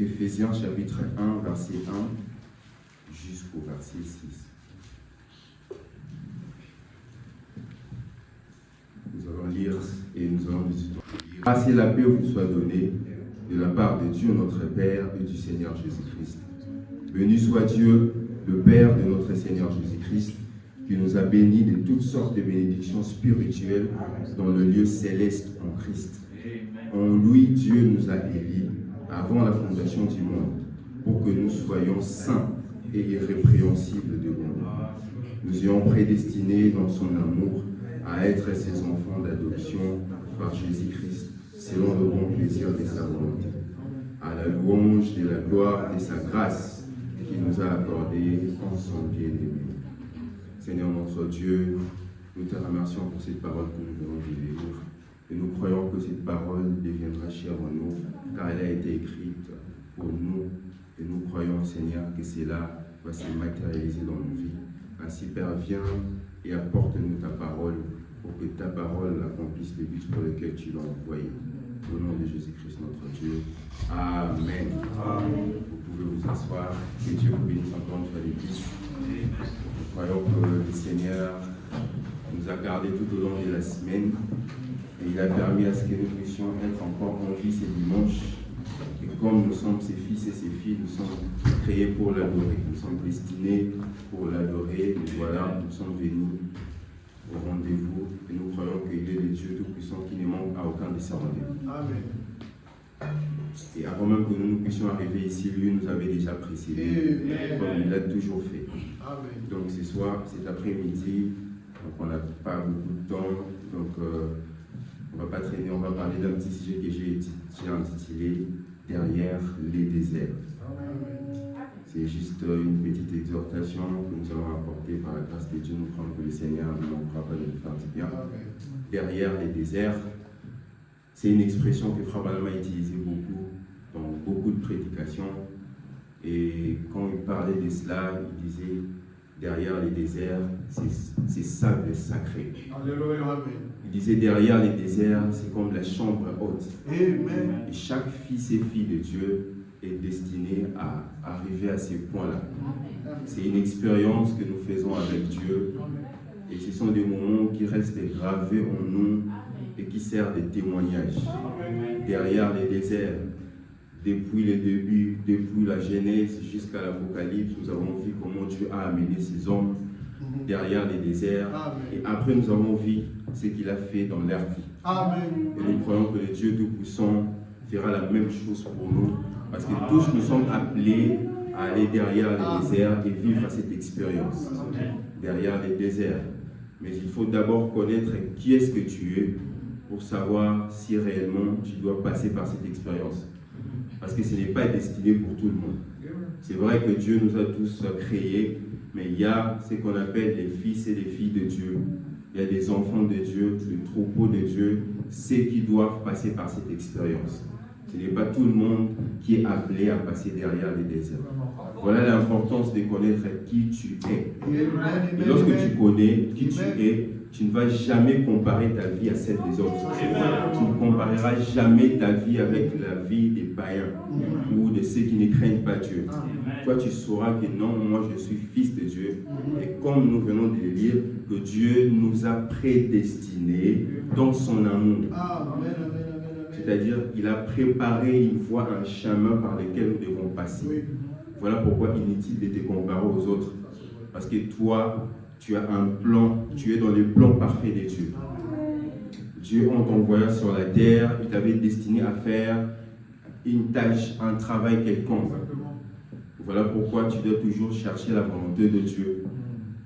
Éphésiens chapitre 1, verset 1 jusqu'au verset 6. Nous allons lire et nous allons lire. Grâce et la paix vous soient données de la part de Dieu notre Père et du Seigneur Jésus-Christ. Béni soit Dieu, le Père de notre Seigneur Jésus-Christ, qui nous a bénis de toutes sortes de bénédictions spirituelles dans le lieu céleste en Christ. En lui, Dieu nous a élis avant la fondation du monde, pour que nous soyons saints et irrépréhensibles devant lui. Nous ayons prédestinés dans son amour à être ses enfants d'adoption par Jésus-Christ, selon le bon plaisir de sa volonté, à la louange de la gloire de sa grâce qu'il nous a accordée en son bien-aimé. Seigneur notre Dieu, nous te remercions pour cette parole que nous venons de lire. Et nous croyons que cette parole deviendra chère en nous, car elle a été écrite pour nous. Et nous croyons, Seigneur, que cela va se matérialiser dans nos vies. Ainsi, Père, viens et apporte-nous ta parole, pour que ta parole accomplisse le but pour lequel tu l'as envoyé. Au nom de Jésus-Christ, notre Dieu. Amen. Amen. Vous pouvez vous asseoir. Que Dieu vous bénisse encore une fois de plus. Nous croyons que le Seigneur nous a gardés tout au long de la semaine. Et il a permis à ce que nous puissions être encore en vie ce dimanche. Et comme nous sommes ses fils et ses filles, nous sommes créés pour l'adorer. Nous sommes destinés pour l'adorer. Et voilà, nous sommes venus au rendez-vous. Et nous croyons qu'il est le Dieu Tout-Puissant qui ne manque à aucun de ses rendez-vous. Amen. Et avant même que nous puissions arriver ici, lui nous avait déjà précédés, comme il l'a toujours fait. Amen. Donc ce soir, cet après-midi, on n'a pas beaucoup de temps. Donc on ne va pas traîner, on va parler d'un petit sujet que j'ai intitulé « Derrière les déserts ». C'est juste une petite exhortation que nous allons apporter par la grâce de Dieu. Nous croyons que le Seigneur ne manquera pas de nous faire du bien. Derrière les déserts, c'est une expression que Frère Branham a utilisée beaucoup dans beaucoup de prédications. Et quand il parlait de cela, il disait derrière les déserts, c'est sable sacré. Alléluia. Il disait derrière les déserts, c'est comme la chambre haute. Amen. Et chaque fils et fille de Dieu est destiné à arriver à ces points-là. C'est une expérience que nous faisons avec Dieu. Et ce sont des moments qui restent gravés en nous et qui servent de témoignages. Derrière les déserts, depuis le début, depuis la Genèse jusqu'à l'Apocalypse, nous avons vu comment Dieu a amené ses hommes derrière les déserts. Et après, nous avons vu ce qu'il a fait dans leur vie. Amen. Et nous croyons que le Dieu Tout-Puissant fera la même chose pour nous. Parce que tous nous sommes appelés à aller derrière les déserts et vivre cette expérience. Derrière les déserts. Mais il faut d'abord connaître qui est-ce que tu es pour savoir si réellement tu dois passer par cette expérience. Parce que ce n'est pas destiné pour tout le monde. C'est vrai que Dieu nous a tous créés, mais il y a ce qu'on appelle les fils et les filles de Dieu. Il y a des enfants de Dieu, le troupeau de Dieu, ceux qui doivent passer par cette expérience. Ce n'est pas tout le monde qui est appelé à passer derrière les déserts. Voilà l'importance de connaître qui tu es. Et lorsque tu connais qui tu es, tu ne vas jamais comparer ta vie à celle des autres. Tu ne compareras jamais ta vie avec la vie des païens ou de ceux qui ne craignent pas Dieu. Toi, tu sauras que non, moi je suis fils de Dieu. Et comme nous venons de le lire, que Dieu nous a prédestinés dans son amour. C'est-à-dire, il a préparé une voie, un chemin par lequel nous devons passer. Voilà pourquoi inutile de te comparer aux autres. Parce que toi, tu as un plan, tu es dans le plan parfait de Dieu. Dieu, en t'envoyant sur la terre, il t'avait destiné à faire une tâche, un travail quelconque. Voilà pourquoi tu dois toujours chercher la volonté de Dieu.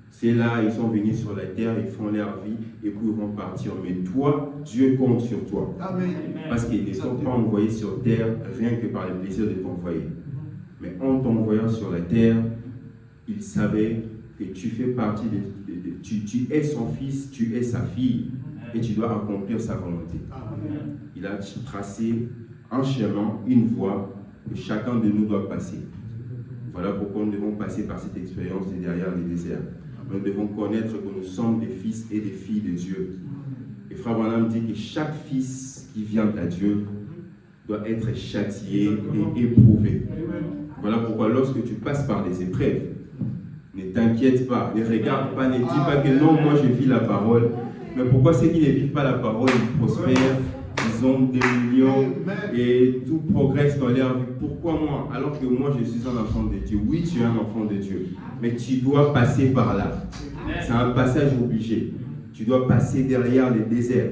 C'est là, ils sont venus sur la terre, ils font leur vie et puis ils vont partir. Mais toi, Dieu compte sur toi. Amen. Parce qu'ils ne sont pas envoyés sur terre rien que par le plaisir de t'envoyer. Mais en t'envoyant sur la terre, il savait que tu fais partie tu es son fils, tu es sa fille et tu dois accomplir sa volonté. Amen. Il a tracé un chemin, une voie que chacun de nous doit passer. Voilà pourquoi nous devons passer par cette expérience de derrière les déserts. Nous devons connaître que nous sommes des fils et des filles de Dieu. Et Frère Branham dit que chaque fils qui vient à Dieu doit être châtié et éprouvé. Voilà pourquoi lorsque tu passes par des épreuves, ne t'inquiète pas, ne regarde pas, ne dis pas que non, moi je vis la parole. Mais pourquoi ceux qui ne vivent pas la parole, ils prospèrent, ils ont des millions et tout progresse dans leur vie? Pourquoi moi? Alors que moi je suis un enfant de Dieu. Oui, tu es un enfant de Dieu, mais tu dois passer par là. C'est un passage obligé. Tu dois passer derrière les déserts.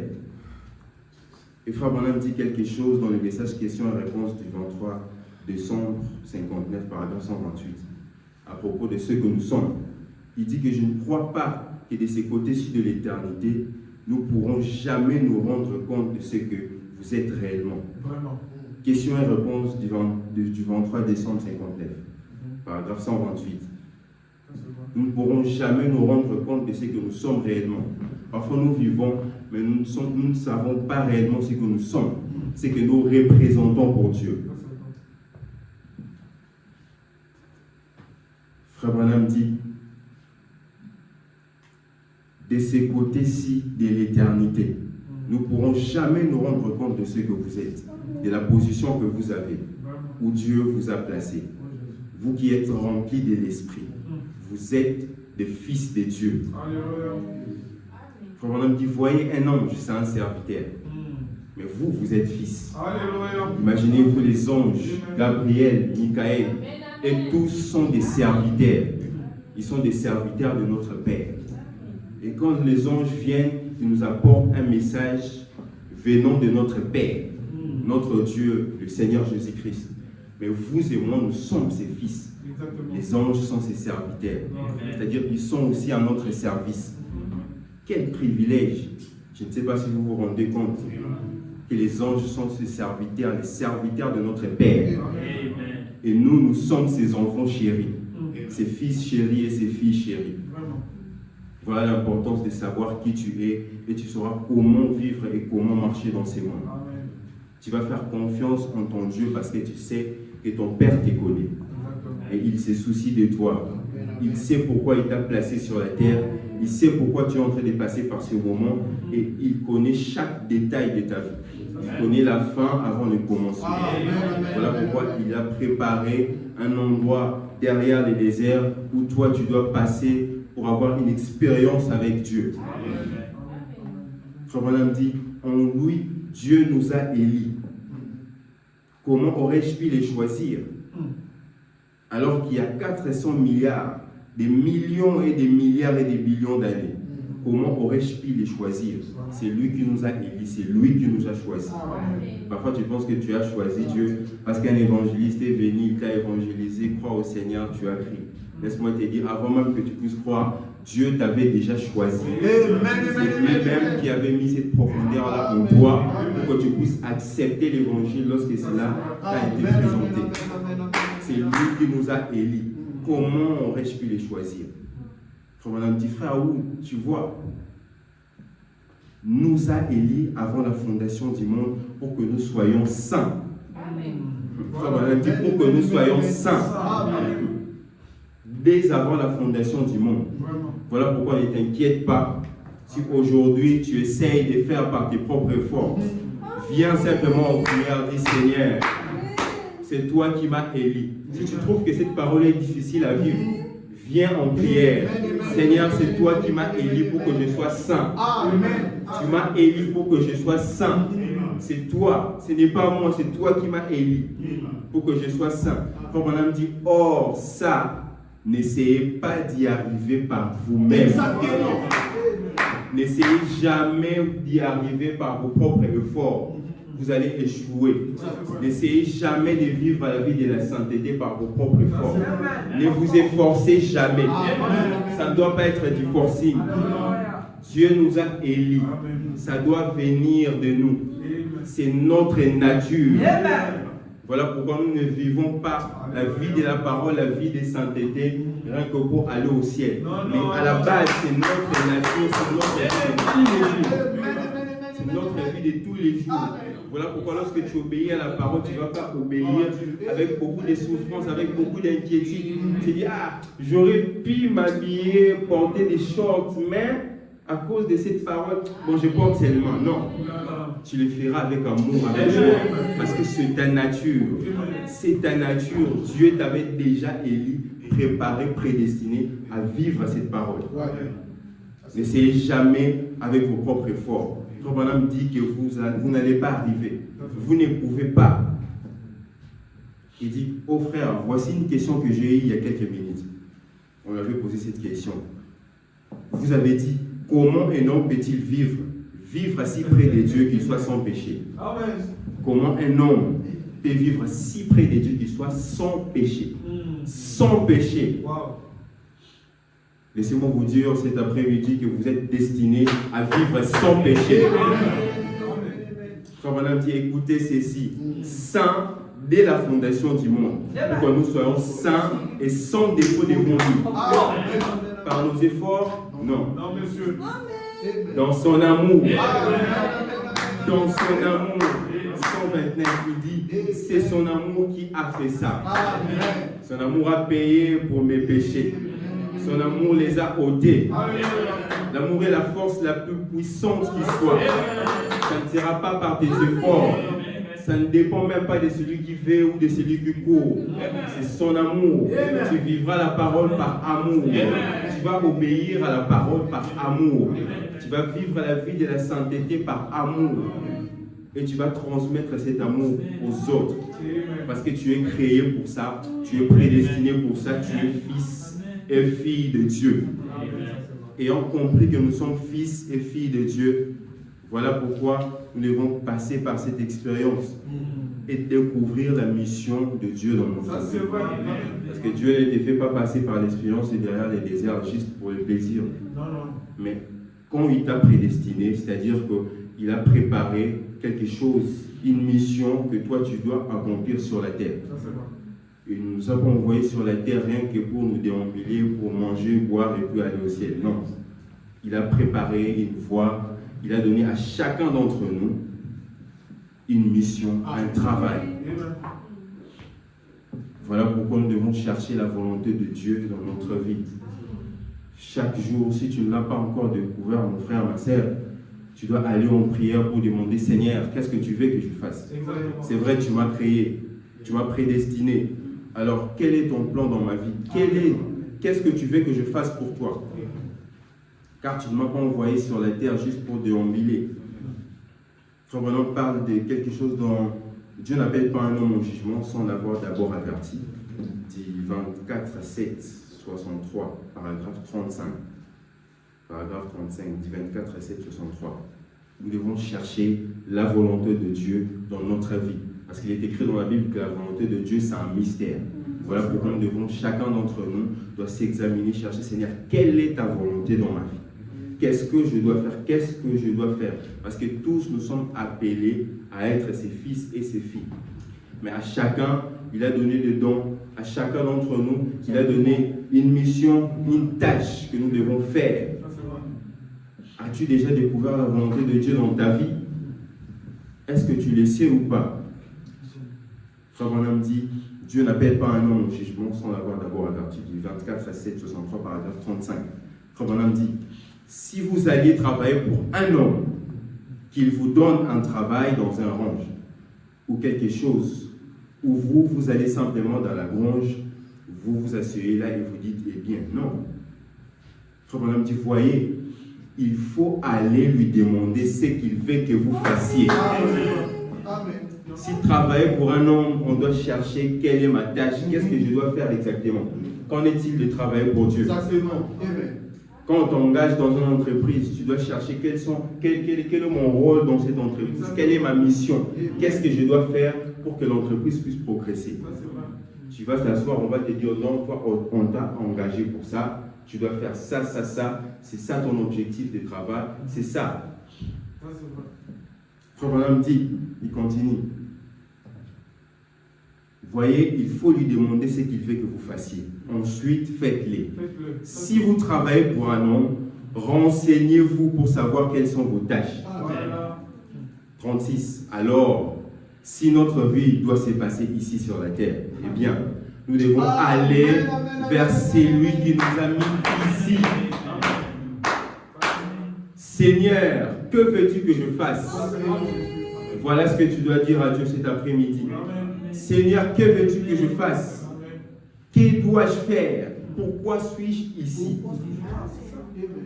Et Frère Branham dit quelque chose dans le message question et réponse du 23 décembre 59, paragraphe 128, à propos de ce que nous sommes. Il dit que je ne crois pas que de ces côtés-ci de l'éternité, nous ne pourrons jamais nous rendre compte de ce que vous êtes réellement. Vraiment. Question et réponse du 23 décembre 59, paragraphe 128. Nous ne pourrons jamais nous rendre compte de ce que nous sommes réellement. Parfois nous vivons, mais nous ne savons pas réellement ce que nous sommes, ce que nous représentons pour Dieu. Frère Branham dit, de ces côtés-ci de l'éternité, nous ne pourrons jamais nous rendre compte de ce que vous êtes, de la position que vous avez, où Dieu vous a placé. Vous qui êtes remplis de l'Esprit, vous êtes des fils de Dieu. Frère Branham dit, voyez un ange, c'est un serviteur. Mais vous, vous êtes fils. Imaginez-vous les anges, Gabriel, Michael, et tous sont des serviteurs. Ils sont des serviteurs de notre Père. Et quand les anges viennent, ils nous apportent un message venant de notre Père, notre Dieu, le Seigneur Jésus-Christ. Mais vous et moi, nous sommes ses fils. Exactement. Les anges sont ses serviteurs. C'est-à-dire qu'ils sont aussi à notre service. Quel privilège! Je ne sais pas si vous vous rendez compte que les anges sont ses serviteurs, les serviteurs de notre Père. Et nous, nous sommes ses enfants chéris, ses fils chéris et ses filles chéries. Voilà l'importance de savoir qui tu es et tu sauras comment vivre et comment marcher dans ces mondes. Tu vas faire confiance en ton Dieu parce que tu sais que ton Père te connaît. Et il se soucie de toi. Il sait pourquoi il t'a placé sur la terre. Il sait pourquoi tu es en train de passer par ce moment. Et il connaît chaque détail de ta vie. Il connaît la fin avant le commencement. Voilà pourquoi il a préparé un endroit derrière les déserts où toi tu dois passer pour avoir une expérience avec Dieu. Frère Branham dit, en lui, Dieu nous a élis. Comment aurais-je pu les choisir? Alors qu'il y a 400 milliards, des millions et des milliards et des billions d'années. Comment aurais-je pu les choisir? C'est lui qui nous a élis, c'est lui qui nous a choisis. Parfois tu penses que tu as choisi Dieu parce qu'un évangéliste est venu, il t'a évangélisé, crois au Seigneur, tu as crié. Laisse-moi te dire, avant même que tu puisses croire, Dieu t'avait déjà choisi. C'est lui-même qui avait mis cette profondeur-là en toi pour que tu puisses accepter l'évangile lorsque cela t'a été présenté. C'est lui qui nous a élis. Comment aurais-je pu les choisir? Frère, mon petit frère, où tu vois, nous a élis avant la fondation du monde pour que nous soyons saints. Frère, mon dit pour que nous soyons saints. Dès avant la fondation du monde. Voilà pourquoi ne t'inquiète pas. Si aujourd'hui tu essayes de faire par tes propres forces, viens simplement au prière, dis Seigneur, c'est toi qui m'as élu. Si tu trouves que cette parole est difficile à vivre, viens en prière. Seigneur, c'est toi qui m'as élu pour que je sois saint. Tu m'as élu pour que je sois saint. C'est toi, ce n'est pas moi, c'est toi qui m'as élu pour que je sois saint. Comme on a dit, or ça, n'essayez pas d'y arriver par vous-même. N'essayez jamais d'y arriver par vos propres efforts. Vous allez échouer. N'essayez jamais de vivre la vie de la sainteté par vos propres efforts. Ne vous efforcez jamais. Ça ne doit pas être du forcing. Dieu nous a élis. Ça doit venir de nous. C'est notre nature. Voilà pourquoi nous ne vivons pas la vie de la parole, la vie de sainteté, rien que pour aller au ciel. Mais à la base, c'est notre nature, c'est notre vie de tous les jours. C'est notre vie de tous les jours. Voilà pourquoi lorsque tu obéis à la parole, tu ne vas pas obéir avec beaucoup de souffrance, avec beaucoup d'inquiétude. Tu dis, ah, j'aurais pu m'habiller, porter des shorts, mais à cause de cette parole, bon, je porte seulement. Non. Tu le feras avec amour, avec joie. Parce que c'est ta nature. C'est ta nature. Dieu t'avait déjà élu, préparé, prédestiné à vivre cette parole. N'essayez jamais avec vos propres efforts. Notre bonhomme dit que vous n'allez pas arriver. Vous ne pouvez pas. Il dit, oh frère, voici une question que j'ai eue il y a quelques minutes. On lui avait posé cette question. Vous avez dit, comment un homme peut-il vivre si près de Dieu qu'il soit sans péché? Amen. Comment un homme peut vivre si près de Dieu qu'il soit sans péché? Sans péché. Wow. Laissez-moi vous dire cet après-midi que vous êtes destinés à vivre sans péché. Frère Madame dit, écoutez ceci, saint dès la fondation du monde, pour que nous soyons saints et sans défaut devant lui. Par nos efforts, non. Non, monsieur. Dans son amour. Dans son amour. 129, il dit, c'est son amour qui a fait ça. Son amour a payé pour mes péchés. Son amour les a ôtés. L'amour est la force la plus puissante qui soit. Ça ne sera pas par tes efforts. Ça ne dépend même pas de celui qui fait ou de celui qui court. C'est son amour. Tu vivras la parole par amour. Tu vas obéir à la parole par amour. Tu vas vivre la vie de la sainteté par amour. Et tu vas transmettre cet amour aux autres. Parce que tu es créé pour ça. Tu es prédestiné pour ça. Tu es fils et fille de Dieu. Ayant compris que nous sommes fils et filles de Dieu, voilà pourquoi nous devons passer par cette expérience et découvrir la mission de Dieu dans notre vie. Parce que Dieu ne te fait pas passer par l'expérience et derrière les déserts juste pour le plaisir. Mais quand il t'a prédestiné, c'est-à-dire qu'il a préparé quelque chose, une mission que toi tu dois accomplir sur la terre. Et nous nous avons envoyé sur la terre rien que pour nous déambuler, pour manger, boire et puis aller au ciel. Non. Il a préparé une voie. Il a donné à chacun d'entre nous une mission, un travail. Voilà pourquoi nous devons chercher la volonté de Dieu dans notre vie. Chaque jour, si tu ne l'as pas encore découvert, mon frère, ma sœur, tu dois aller en prière pour demander, Seigneur, qu'est-ce que tu veux que je fasse? C'est vrai, tu m'as créé, tu m'as prédestiné. Alors, quel est ton plan dans ma vie? Qu'est-ce que tu veux que je fasse pour toi? Car tu ne m'as pas envoyé sur la terre juste pour déambuler. Frère Branham parle de quelque chose dont Dieu n'appelle pas un homme au jugement sans l'avoir d'abord averti. Dit 24, 7, 63, paragraphe 35. Paragraphe 35, dit 24, 7, 63. Nous devons chercher la volonté de Dieu dans notre vie. Parce qu'il est écrit dans la Bible que la volonté de Dieu, c'est un mystère. Voilà pourquoi nous devons, chacun d'entre nous, doit s'examiner, chercher, Seigneur, quelle est ta volonté dans ma vie? Qu'est-ce que je dois faire? Qu'est-ce que je dois faire? Parce que tous nous sommes appelés à être ses fils et ses filles. Mais à chacun, il a donné des dons. À chacun d'entre nous, il a donné une mission, une tâche que nous devons faire. As-tu déjà découvert la volonté de Dieu dans ta vie? Est-ce que tu le sais ou pas? Frère Branham dit, Dieu n'appelle pas un homme au jugement sans l'avoir d'abord averti. Du 24 à 7, 63, paragraphe 35. Frère Branham dit, si vous alliez travailler pour un homme, qu'il vous donne un travail dans un range ou quelque chose, où vous allez simplement dans la grange, vous vous asseyez là et vous dites, eh bien, non. Frère Branham dit, voyez, il faut aller lui demander ce qu'il veut que vous fassiez. Amen. Si travailler pour un homme, on doit chercher quelle est ma tâche, qu'est-ce que je dois faire exactement. Qu'en est-il de travailler pour Dieu? Quand on t'engage dans une entreprise, tu dois chercher quel est mon rôle dans cette entreprise, quelle est ma mission, qu'est-ce que je dois faire pour que l'entreprise puisse progresser. Tu vas t'asseoir, on va te dire, non, toi, on t'a engagé pour ça, tu dois faire ça, ça, ça, c'est ça ton objectif de travail, c'est ça. Frère Branham dit, il continue. Voyez, il faut lui demander ce qu'il veut que vous fassiez. Ensuite, faites-le. Si vous travaillez pour un homme, renseignez-vous pour savoir quelles sont vos tâches. 36. Alors, si notre vie doit se passer ici sur la terre, eh bien, nous devons aller vers celui qui nous a mis ici. Seigneur, que veux-tu que je fasse? Voilà ce que tu dois dire à Dieu cet après-midi. Seigneur, que veux-tu que je fasse? Que dois-je faire? Pourquoi suis-je ici?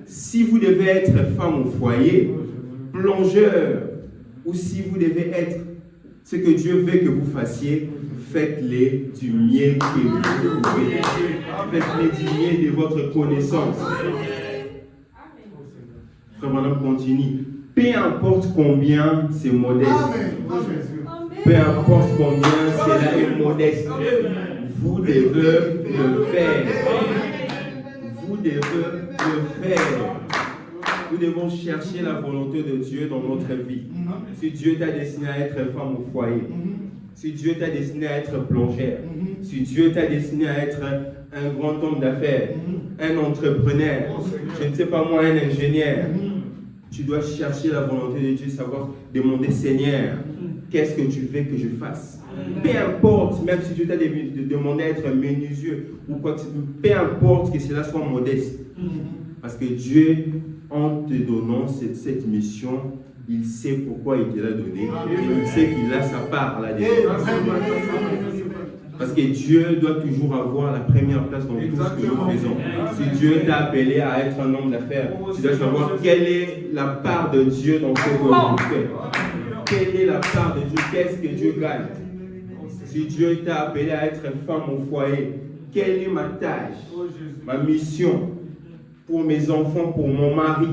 Si vous devez être femme au foyer, plongeur, ou si vous devez être ce que Dieu veut que vous fassiez, faites-les du mieux que vous pouvez. Faites-les du mieux de votre connaissance. Frère Madame continue. Peu importe combien c'est modeste. Peu importe combien cela est modeste. Vous devez le faire. Vous devez le faire. Nous devons chercher la volonté de Dieu dans notre vie. Si Dieu t'a destiné à être femme au foyer, si Dieu t'a destiné à être plongeur, si Dieu t'a destiné à être un grand homme d'affaires, un entrepreneur, je ne sais pas moi, un ingénieur, tu dois chercher la volonté de Dieu, savoir demander, Seigneur, qu'est-ce que tu veux que je fasse? Peu importe, même si Dieu t'a demandé à être menuisier ou quoi que ce soit, peu importe que cela soit modeste. Parce que Dieu, en te donnant cette mission, il sait pourquoi il te l'a donné. Et il sait qu'il a sa part là-dedans. Parce que Dieu doit toujours avoir la première place dans tout ce que nous faisons. Si Dieu t'a appelé à être un homme d'affaires, tu dois savoir quelle est la part de Dieu dans ce que vous faites. Quelle est la part de Dieu? Qu'est-ce que Dieu gagne? Si Dieu t'a appelé à être femme au foyer, quelle est ma tâche, ma mission pour mes enfants, pour mon mari?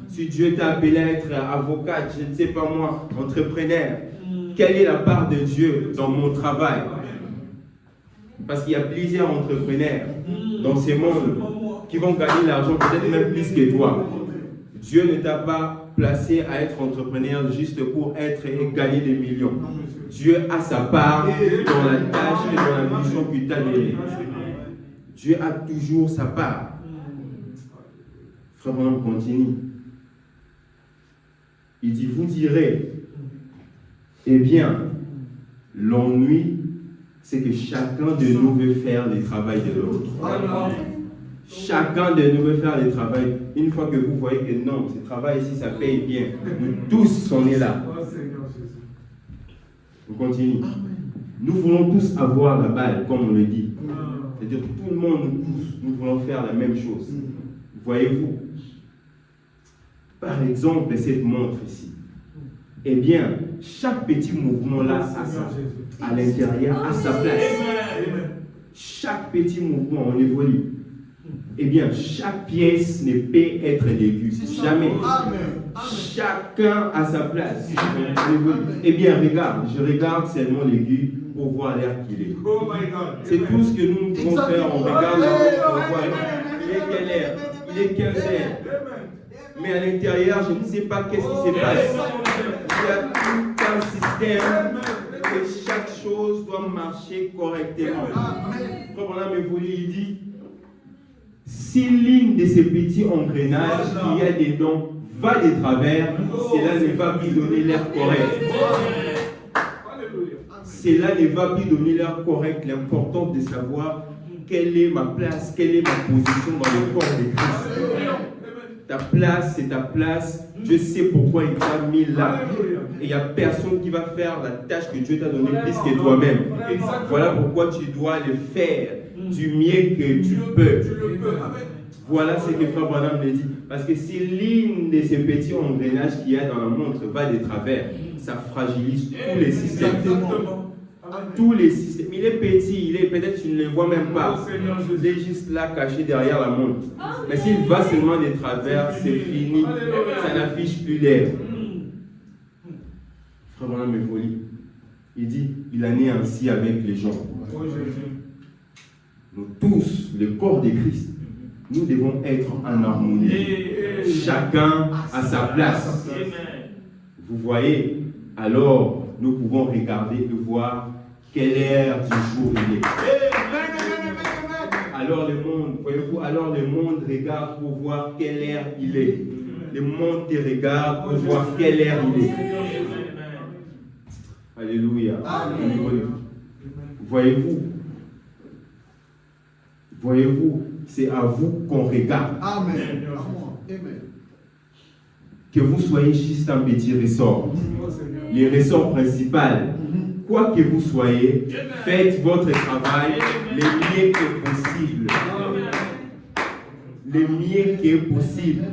Si Dieu t'a appelé à être avocate, je ne sais pas moi, entrepreneur, quelle est la part de Dieu dans mon travail? Parce qu'il y a plusieurs entrepreneurs dans ce monde qui vont gagner l'argent peut-être même plus que toi. Dieu ne t'a pas placé à être entrepreneur juste pour être et gagner des millions. Dieu a sa part dans la tâche et dans la mission qu'il t'a donnée. Dieu a toujours sa part. Frère, on continue. Il dit, vous direz, eh bien, l'ennui, c'est que chacun de nous veut faire le travail de l'autre. Chacun de nous veut faire le travail. Une fois que vous voyez que non, ce travail ici, ça paye bien. Nous tous, on est là. On continue. Nous voulons tous avoir la balle, comme on le dit. C'est-à-dire que tout le monde, nous voulons faire la même chose. Voyez-vous? Par exemple, cette montre ici. Eh bien, chaque petit mouvement là, à l'intérieur, a sa place. Chaque petit mouvement, on évolue. Eh bien, chaque pièce ne peut être aiguë. Jamais. Chacun a sa place. Eh bien, regarde, je regarde seulement l'aiguille pour voir l'air qu'il est. C'est tout ce que nous pouvons faire. On regarde pour voir. Il est quelle heure? Il est 15 heures. Mais à l'intérieur, je ne sais pas qu'est-ce qui se passe. Il y a tout un système que chaque chose doit marcher correctement. Comme on a évolué, il dit, si l'une de ces petits engrenages qu'il y a dedans va de travers, cela ne va plus donner l'air correct. Cela ne va plus donner l'air correct. L'important de savoir quelle est ma place, quelle est ma position dans le corps de Christ. Ta place, c'est ta place. Dieu sait pourquoi il t'a mis là. Et il n'y a personne qui va faire la tâche que Dieu t'a donnée plus que toi-même. Voilà pourquoi tu dois le faire du mieux que tu peux. Voilà ce que Frère Branham me dit. Parce que si l'une de ces petits engrenages qu'il y a dans la montre va de travers, ça fragilise tous les systèmes. Tous les systèmes. Il est petit, peut-être tu ne le vois même pas. Il est juste là caché derrière la montre. Mais s'il va seulement de travers, c'est fini. Ça n'affiche plus l'air. Frère Branham évolue. Il dit, il en est ainsi avec les gens. Nous tous, le corps de Christ, nous devons être en harmonie. Chacun à sa place. Vous voyez, alors nous pouvons regarder et voir quelle heure du jour il est. Alors le monde, voyez-vous, alors le monde regarde pour voir quelle heure il est. Le monde te regarde pour voir quelle heure il est. Alléluia. Voyez-vous, c'est à vous qu'on regarde. Amen. que vous soyez juste un petit ressort. Les ressorts principaux, quoi que vous soyez, faites votre travail le mieux que possible. Le mieux que possible.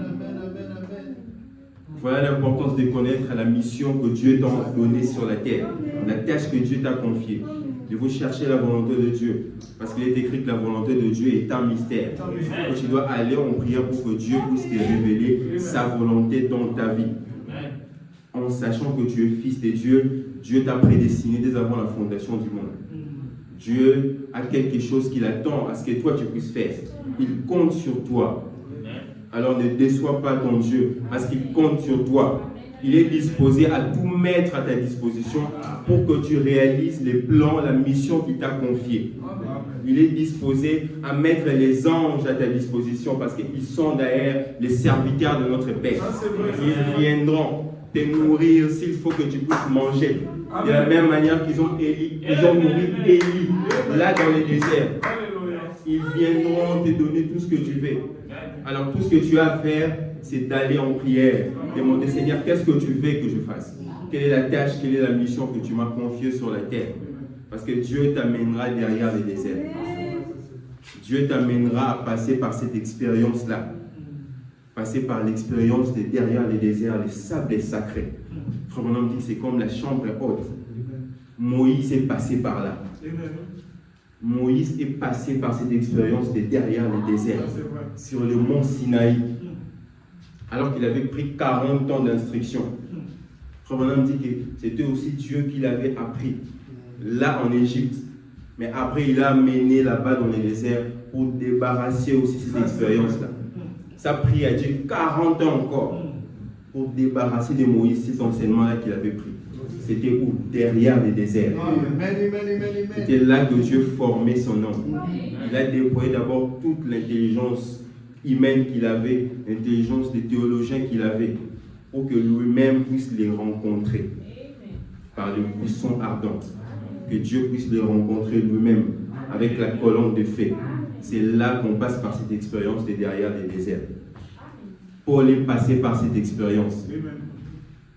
Voilà l'importance de connaître la mission que Dieu t'a donnée sur la terre, la tâche que Dieu t'a confiée. De vous chercher la volonté de Dieu. Parce qu'il est écrit que la volonté de Dieu est un mystère. Et tu dois aller en prière pour que Dieu puisse te révéler sa volonté dans ta vie. En sachant que tu es fils de Dieu, Dieu t'a prédestiné dès avant la fondation du monde. Dieu a quelque chose qu'il attend à ce que toi tu puisses faire. Il compte sur toi. Alors ne déçois pas ton Dieu parce qu'il compte sur toi. Il est disposé à tout mettre à ta disposition pour que tu réalises les plans, la mission qu'il t'a confiée. Il est disposé à mettre les anges à ta disposition parce qu'ils sont derrière les serviteurs de notre Père. Ils viendront te nourrir s'il faut que tu puisses manger. De la même manière qu'ils ont nourri Élie là dans le désert. Ils viendront te donner tout ce que tu veux. Alors tout ce que tu as à faire, c'est d'aller en prière. Demander, Seigneur, qu'est-ce que tu veux que je fasse? Quelle est la tâche, quelle est la mission que tu m'as confiée sur la terre? Parce que Dieu t'amènera derrière les déserts. Dieu t'amènera à passer par cette expérience-là. Passer par l'expérience de derrière les déserts, les sables sacrés. Frère Branham dit que c'est comme la chambre haute. Moïse est passé par là. Moïse est passé par cette expérience de derrière les déserts, sur le mont Sinaï, alors qu'il avait pris 40 ans d'instruction. Frère Branham dit que c'était aussi Dieu qui l'avait appris, là en Égypte. Mais après, il l'a amené là-bas dans les déserts pour débarrasser aussi cette expérience-là. Ça a pris à Dieu 40 ans encore pour débarrasser de Moïse cet enseignement-là qu'il avait pris. C'était où? Derrière les déserts. C'était là que Dieu formait son homme. Il a déployé d'abord toute l'intelligence humaine qu'il avait, l'intelligence des théologiens qu'il avait, pour que lui-même puisse les rencontrer par le buisson ardent. Que Dieu puisse les rencontrer lui-même avec la colonne de feu. C'est là qu'on passe par cette expérience de derrière les déserts. Paul est passé par cette expérience.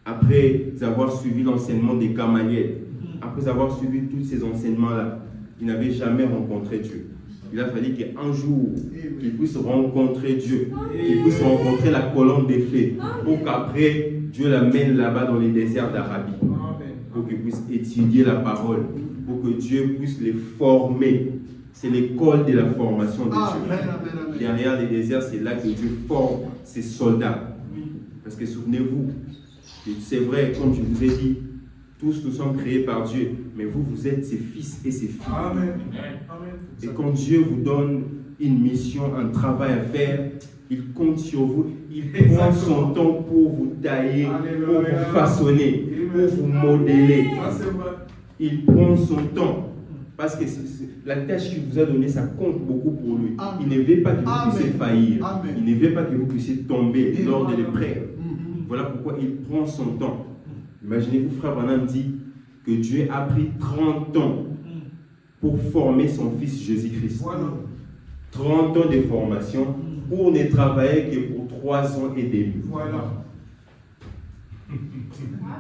Après avoir suivi l'enseignement des Gamaliel, après avoir suivi tous ces enseignements-là, il n'avait jamais rencontré Dieu. Il a fallu qu'un jour, qu'il puisse rencontrer Dieu, qu'il puisse rencontrer la colonne des feux, pour qu'après, Dieu l'amène là-bas dans les déserts d'Arabie, pour qu'il puisse étudier la parole, pour que Dieu puisse les former. C'est l'école de la formation de Dieu. Derrière les déserts, c'est là que Dieu forme ses soldats. Parce que souvenez-vous, c'est vrai, comme je vous ai dit, tous nous sommes créés par Dieu, mais vous, vous êtes ses fils et ses filles. Amen. Et quand Dieu vous donne une mission, un travail à faire, il compte sur vous, il prend son temps pour vous tailler, pour vous façonner, pour vous modeler. Il prend son temps. Parce que la tâche qu'il vous a donnée, ça compte beaucoup pour lui. Il ne veut pas que vous puissiez faillir. Il ne veut pas que vous puissiez tomber lors de l'épreuve. Voilà pourquoi il prend son temps. Imaginez-vous, frère Branham dit que Dieu a pris 30 ans pour former son fils Jésus-Christ. 30 ans de formation pour ne travailler que pour 3 ans et demi.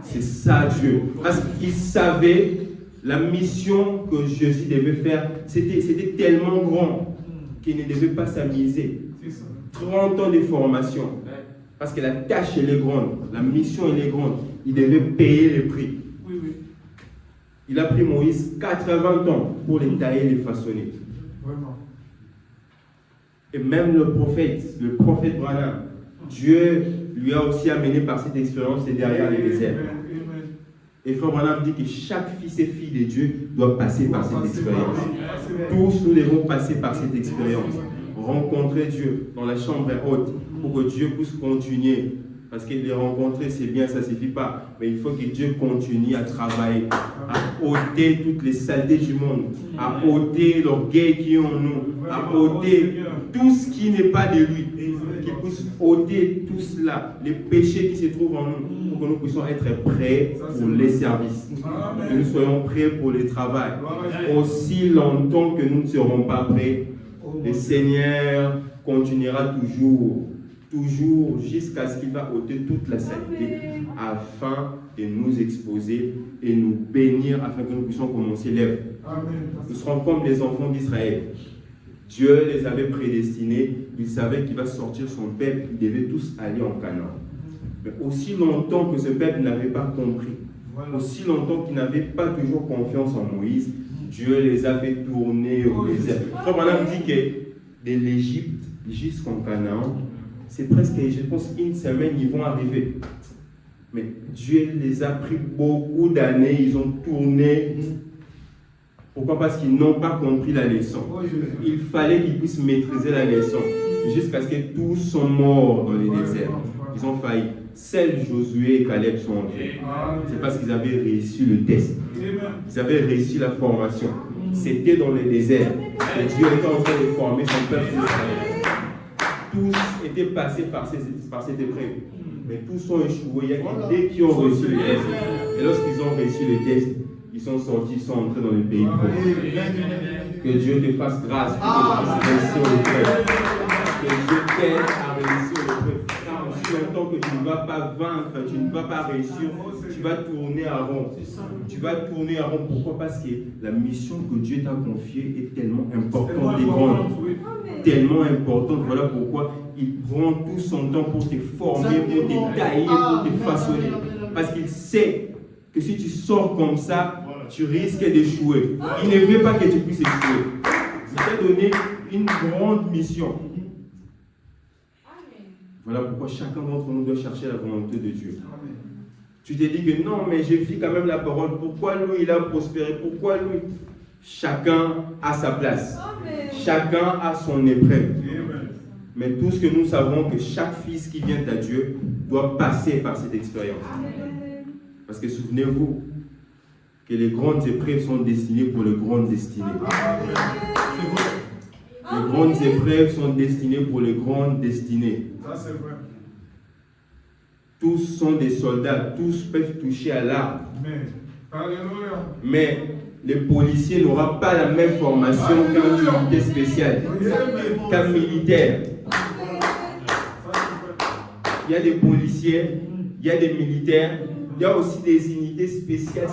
C'est ça Dieu. Parce qu'il savait la mission que Jésus devait faire, c'était tellement grand qu'il ne devait pas s'amuser. 30 ans de formation. Parce que la tâche, elle est grande. La mission, elle est grande. Il devait payer le prix. Il a pris Moïse 80 ans pour les tailler, les façonner. Et même le prophète Branham, Dieu lui a aussi amené par cette expérience et derrière les déserts. Et frère Branham dit que chaque fils et fille de Dieu doit passer par cette expérience. Tous nous devons passer par cette expérience. Rencontrer Dieu dans la chambre haute pour que Dieu puisse continuer. Parce que les rencontrer, c'est bien, ça ne suffit pas. Mais il faut que Dieu continue à travailler, à ôter toutes les saletés du monde, à ôter l'orgueil qui est en nous, à ôter tout ce qui n'est pas de lui. Qu'il puisse ôter tout cela, les péchés qui se trouvent en nous, pour que nous puissions être prêts pour les services. Que nous soyons prêts pour le travail. Aussi longtemps que nous ne serons pas prêts, le Seigneur continuera toujours toujours jusqu'à ce qu'il va ôter toute la saleté, afin de nous exposer et nous bénir, afin que nous puissions commencer l'œuvre. Nous serons comme les enfants d'Israël. Dieu les avait prédestinés, il savait qu'il va sortir son peuple, ils devaient tous aller en Canaan. Mais aussi longtemps que ce peuple n'avait pas compris, aussi longtemps qu'il n'avait pas toujours confiance en Moïse, Dieu les a fait tourner au désert. Frère Branham dit que de l'Égypte jusqu'en Canaan, c'est presque, je pense, une semaine, ils vont arriver. Mais Dieu les a pris beaucoup d'années, ils ont tourné. Pourquoi? Parce qu'ils n'ont pas compris la leçon. Il fallait qu'ils puissent maîtriser la leçon. Jusqu'à ce que tous sont morts dans les déserts. Ils ont failli. Seuls Josué et Caleb sont entrés. C'est parce qu'ils avaient réussi le test. Ils avaient réussi la formation. C'était dans les déserts. Et Dieu était en train de former son peuple d'Israël. Tous étaient passés par cette épreuve. Mais tous ont échoué. Il y a que dès qu'ils ont réussi le test. Et lorsqu'ils ont réussi le test, ils sont sortis, ils sont entrés dans le pays promis. Que Dieu te fasse grâce pour que tu puisses réussir l'épreuve. Que Dieu t'aide à réussir l'épreuve. Car aussi longtemps que tu ne vas pas vaincre, tu ne vas pas réussir, tu vas tourner à rond. Tu vas tourner à rond. Pourquoi? Parce que la mission que Dieu t'a confiée est tellement importante et grande. Tellement importante. Voilà pourquoi il prend tout son temps pour te former, pour te tailler, pour te façonner. Parce qu'il sait que si tu sors comme ça, tu risques d'échouer. Il ne veut pas que tu puisses échouer. Il t'a donné une grande mission. Voilà pourquoi chacun d'entre nous doit chercher la volonté de Dieu. Tu te dis que non, mais j'ai vu quand même la parole. Pourquoi lui, il a prospéré? Pourquoi lui? Chacun a sa place. Chacun a son épreuve. Mais tout ce que nous savons, que chaque fils qui vient à Dieu doit passer par cette expérience. Parce que souvenez-vous que les grandes épreuves sont destinées pour les grandes destinées. Les grandes épreuves sont destinées pour les grandes destinées. Tous sont des soldats, tous peuvent toucher à l'arme. Mais les policiers n'auront pas la même formation qu'un unité spéciale, qu'un militaire. Il y a des policiers, il y a des militaires, il y a aussi des unités spéciales.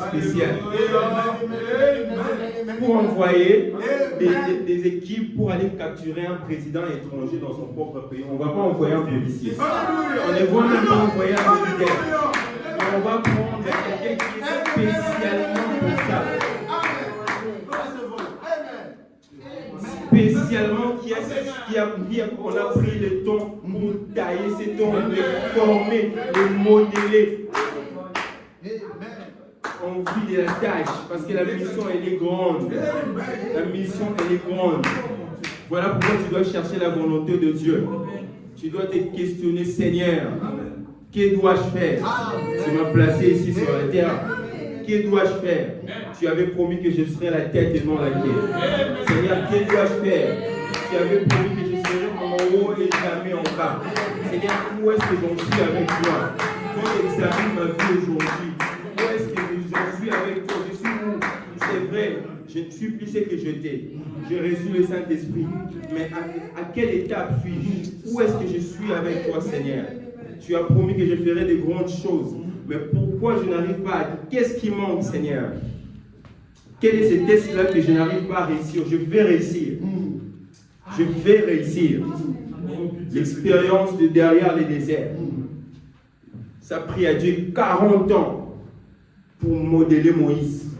Pour envoyer des équipes pour aller capturer un président étranger dans son propre pays. On ne va pas envoyer un policier. On ne va même pas envoyer un militaire. On va prendre quelqu'un qui est spécialement pour ça. Spécialement on a pris le temps pour tailler ces tons, les former, les modeler. On vit de la tâche parce que la mission elle est grande. La mission elle est grande. Voilà pourquoi tu dois chercher la volonté de Dieu. Tu dois te questionner, Seigneur, que dois-je faire? Tu m'as placé ici sur la terre. Que dois-je faire? Tu avais promis que je serais la tête et non la queue. Seigneur, que dois-je faire? Tu avais promis que je serais en haut et jamais en bas. Seigneur, où est-ce que j'en suis avec toi? Quand j'examine ma vie aujourd'hui, où est-ce que j'en suis avec toi? Je suis où? C'est vrai, je ne suis plus ce que j'étais. J'ai reçu le Saint-Esprit. Mais à quelle étape suis-je? Où est-ce que je suis avec toi, Seigneur? Tu as promis que je ferais de grandes choses. Mais pourquoi je n'arrive pas à dire? Qu'est-ce qui manque, Seigneur? Quel est ce test-là que je n'arrive pas à réussir? Je vais réussir. Je vais réussir. L'expérience de derrière les déserts. Ça a pris à Dieu 40 ans pour modeler Moïse.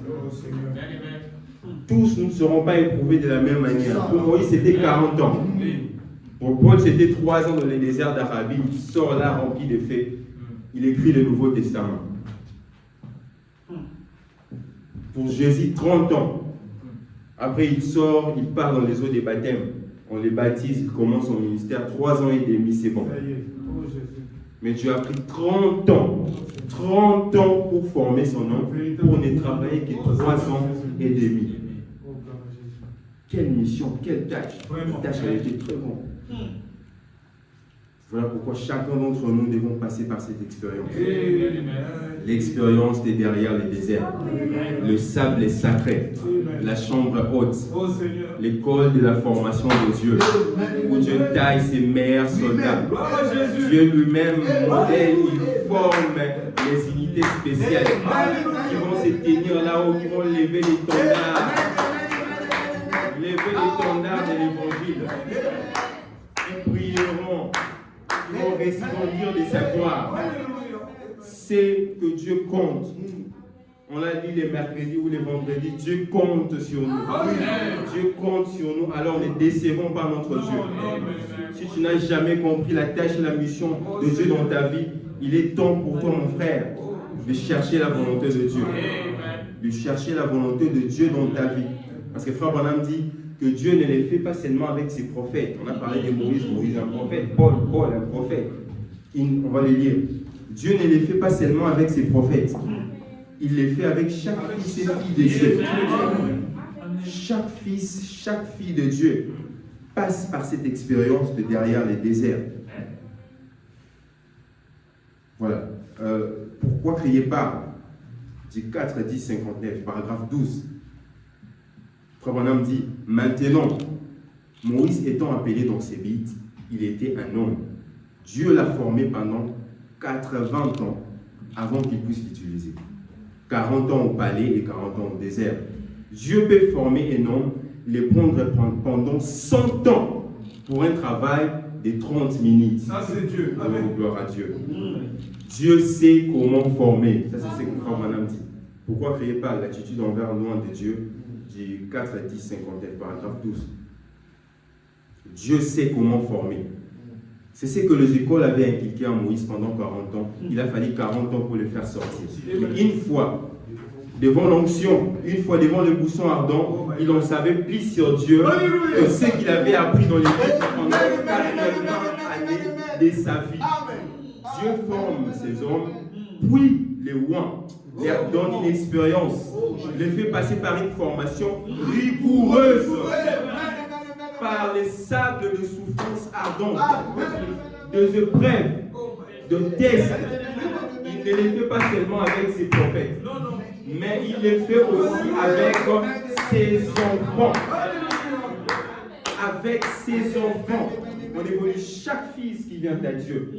Tous ne seront pas éprouvés de la même manière. Pour Moïse, c'était 40 ans. Pour Paul, c'était 3 ans dans les déserts d'Arabie. Il sort là rempli de faits. Il écrit le Nouveau Testament. Pour Jésus, 30 ans. Après, il sort, il part dans les eaux des baptêmes. On les baptise, il commence son ministère. 3 ans et demi, c'est bon. Mais Dieu a pris 30 ans. 30 ans pour former son homme, pour ne travailler que 3 ans et demi. Quelle mission, quelle tâche. La tâche a été très grande. Voilà pourquoi chacun d'entre nous devons passer par cette expérience. L'expérience des derrière les déserts. Le sable est sacré. La chambre haute. L'école de la formation de Dieu. Où Dieu taille ses meilleurs soldats. Dieu lui-même modèle, il forme les unités spéciales qui vont se tenir là-haut, qui vont lever l'étendard. Lever l'étendard de l'évangile. Ils prieront. Ils vont resplendir de sa gloire. C'est que Dieu compte. On l'a dit les mercredis ou les vendredis. Dieu compte sur nous. Dieu compte sur nous. Alors ne décevons pas notre Dieu. Si tu n'as jamais compris la tâche et la mission de Dieu dans ta vie, il est temps pour toi, mon frère, de chercher la volonté de Dieu. De chercher la volonté de Dieu dans ta vie. Parce que frère Branham dit que Dieu ne les fait pas seulement avec ses prophètes. On a parlé de Moïse, Moïse un prophète, Paul un prophète. On va les lire. Dieu ne les fait pas seulement avec ses prophètes. Il les fait avec chaque fils et fille de Dieu. Chaque fils, chaque fille de Dieu passe par cette expérience de derrière les déserts. Voilà. Pourquoi crier pas? Du 4 à 10, 59, paragraphe 12. Frère Branham dit, maintenant, Moïse étant appelé dans ses bites, il était un homme. Dieu l'a formé pendant 80 ans avant qu'il puisse l'utiliser. 40 ans au palais et 40 ans au désert. Dieu peut former un homme, les prendre pendant 100 ans pour un travail de 30 minutes. Ça, c'est Dieu. Amen. Oh, gloire à Dieu. Dieu sait comment former. Ça, c'est ce que Frère Branham dit. Pourquoi créer pas l'attitude envers loin de Dieu? Du 4 à 10, 59, paragraphe 12. Dieu sait comment former. C'est ce que les écoles avaient inculqué à Moïse pendant 40 ans. Il a fallu 40 ans pour le faire sortir. Mais une fois, devant l'onction, une fois devant le buisson ardent, il en savait plus sur Dieu que ce qu'il avait appris dans les livres pendant 80 années de sa vie. Dieu forme ces hommes, puis les oint, leur donne une expérience, les fait passer par une formation rigoureuse, par les sables de souffrance ardente, de épreuves, de tests. Il ne les fait pas seulement avec ses prophètes, mais il les fait aussi avec ses enfants. Avec ses enfants. On évolue chaque fils qui vient à Dieu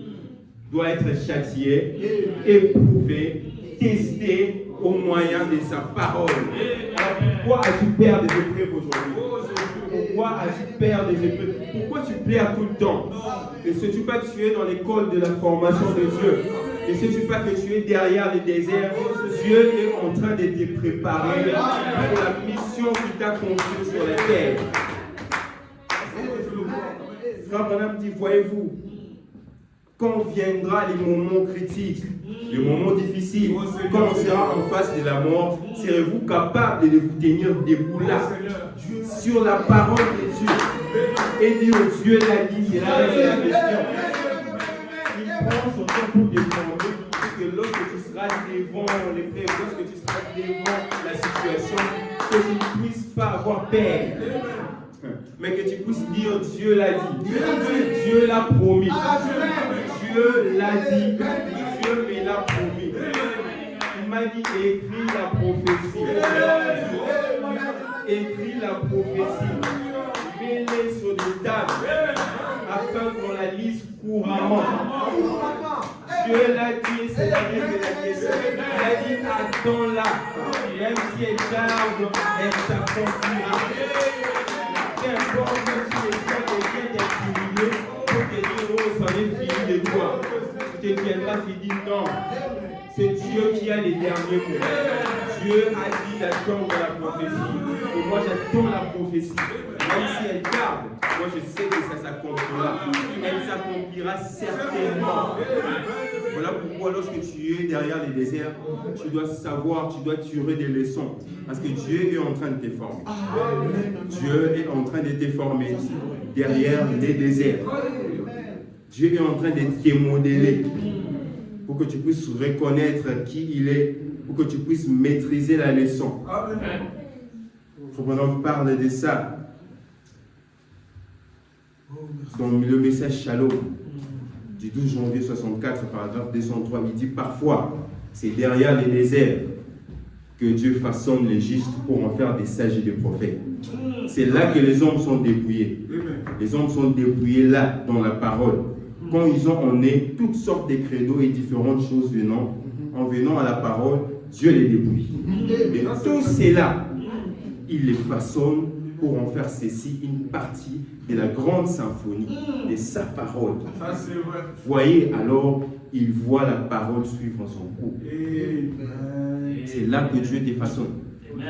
doit être châtié, éprouvé, testé au moyen de sa parole. Alors pourquoi as-tu peur des épreuves aujourd'hui? Pourquoi as-tu peur des épreuves? Pourquoi tu pleures tout le temps? Ne sais-tu pas que tu es dans l'école de la formation de Dieu? Ne sais-tu pas que tu es derrière les déserts? Dieu est en train de te préparer pour la mission qu'il t'a confiée sur la terre. Frère Branham dit, voyez-vous, quand viendra les moments critiques, les moments difficiles, quand on sera en face de la mort, serez-vous capable de vous tenir debout là, sur la parole de Dieu, et dire Dieu l'a dit, c'est la question. Il prend son temps pour te former, pour que lorsque tu seras devant l'épreuve, lorsque tu seras devant la situation, que tu ne puisses pas avoir peur. Mais que tu puisses dire Dieu l'a dit, Dieu l'a promis, Dieu l'a dit, Dieu me l'a promis. Il m'a dit écris la prophétie, écris la prophétie, mets-les sur des tables afin qu'on la lise couramment. Dieu l'a dit, c'est la règle de la question. Il a dit attends-la, même si elle tarde, elle s'accomplira. Peu importe si les gens viennent t'intimider pour te dire oh, ça est fini de toi. Tu te tiendras, tu dis non. C'est Dieu qui a les derniers mots. Dieu a dit d'attendre la prophétie. Et moi j'attends la prophétie. Même si elle tarde, moi je sais que ça s'accomplira. Elle s'accomplira certainement. Voilà pourquoi lorsque tu es derrière les déserts, tu dois savoir, tu dois tirer des leçons. Parce que Dieu est en train de te former. Dieu est en train de te former derrière les déserts. Dieu est en train de te modeler pour que tu puisses reconnaître qui il est, pour que tu puisses maîtriser la leçon. Il faut qu'on parle de ça dans le message Shalom. du 12 janvier 64, paragraphe 203, il dit parfois, c'est derrière les déserts que Dieu façonne les justes pour en faire des sages et des prophètes. C'est là que les hommes sont dépouillés. Les hommes sont dépouillés là, dans la parole. Quand ils ont en eux toutes sortes de credos et différentes choses en venant à la parole, Dieu les dépouille. Et tout cela, il les façonne pour en faire ceci une partie de la grande symphonie de sa parole. Voyez, alors, il voit la parole suivre son cours. C'est là que Dieu te façonne.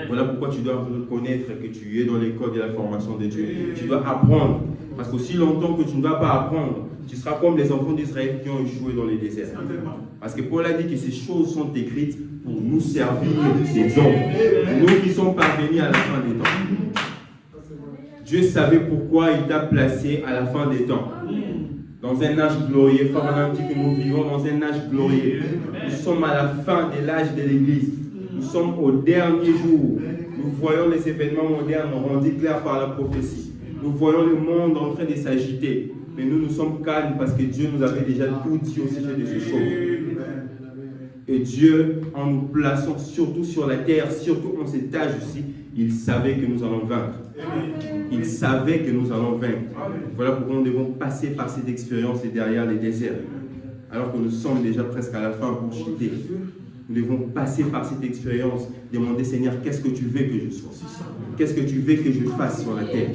Voilà pourquoi tu dois reconnaître que tu es dans l'école de la formation de Dieu. Tu dois apprendre. Parce qu'aussi longtemps que tu ne vas pas apprendre, tu seras comme les enfants d'Israël qui ont échoué dans les déserts. Parce que Paul a dit que ces choses sont écrites pour nous servir d'exemple. Nous qui sommes parvenus à la fin des temps. Dieu savait pourquoi il t'a placé à la fin des temps. Dans un âge glorieux, Frère Branham dit que nous vivons dans un âge glorieux. Nous sommes à la fin de l'âge de l'Église. Nous sommes au dernier jour. Nous voyons les événements modernes rendus clairs par la prophétie. Nous voyons le monde en train de s'agiter. Mais nous sommes calmes parce que Dieu nous avait déjà tout dit au sujet de ces choses. Et Dieu, en nous plaçant surtout sur la terre, surtout en cet âge aussi, il savait que nous allons vaincre. Il savait que nous allons vaincre. Voilà pourquoi nous devons passer par cette expérience et derrière les déserts. Alors que nous sommes déjà presque à la fin pour chuter. Nous devons passer par cette expérience, demander Seigneur, qu'est-ce que tu veux que je sois? Qu'est-ce que tu veux que je fasse sur la terre?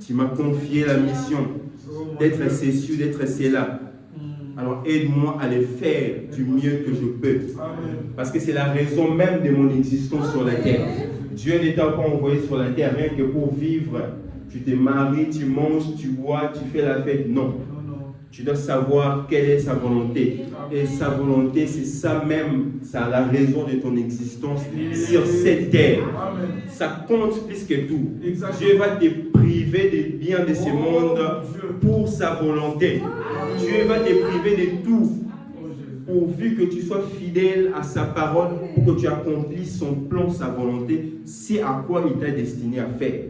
Tu m'as confié la mission d'être ceci, d'être cela. Alors aide-moi à le faire du mieux que je peux. Parce que c'est la raison même de mon existence sur la terre. Dieu ne t'a pas envoyé sur la terre rien que pour vivre. Tu te maries, tu manges, tu bois, tu fais la fête. Non. Tu dois savoir quelle est sa volonté. Et sa volonté, c'est ça même, ça la raison de ton existence sur cette terre. Ça compte plus que tout. Dieu va te priver des biens de ce monde pour sa volonté. Dieu va te priver de tout pourvu que tu sois fidèle à sa parole pour que tu accomplisses son plan, sa volonté. C'est à quoi il t'a destiné à faire.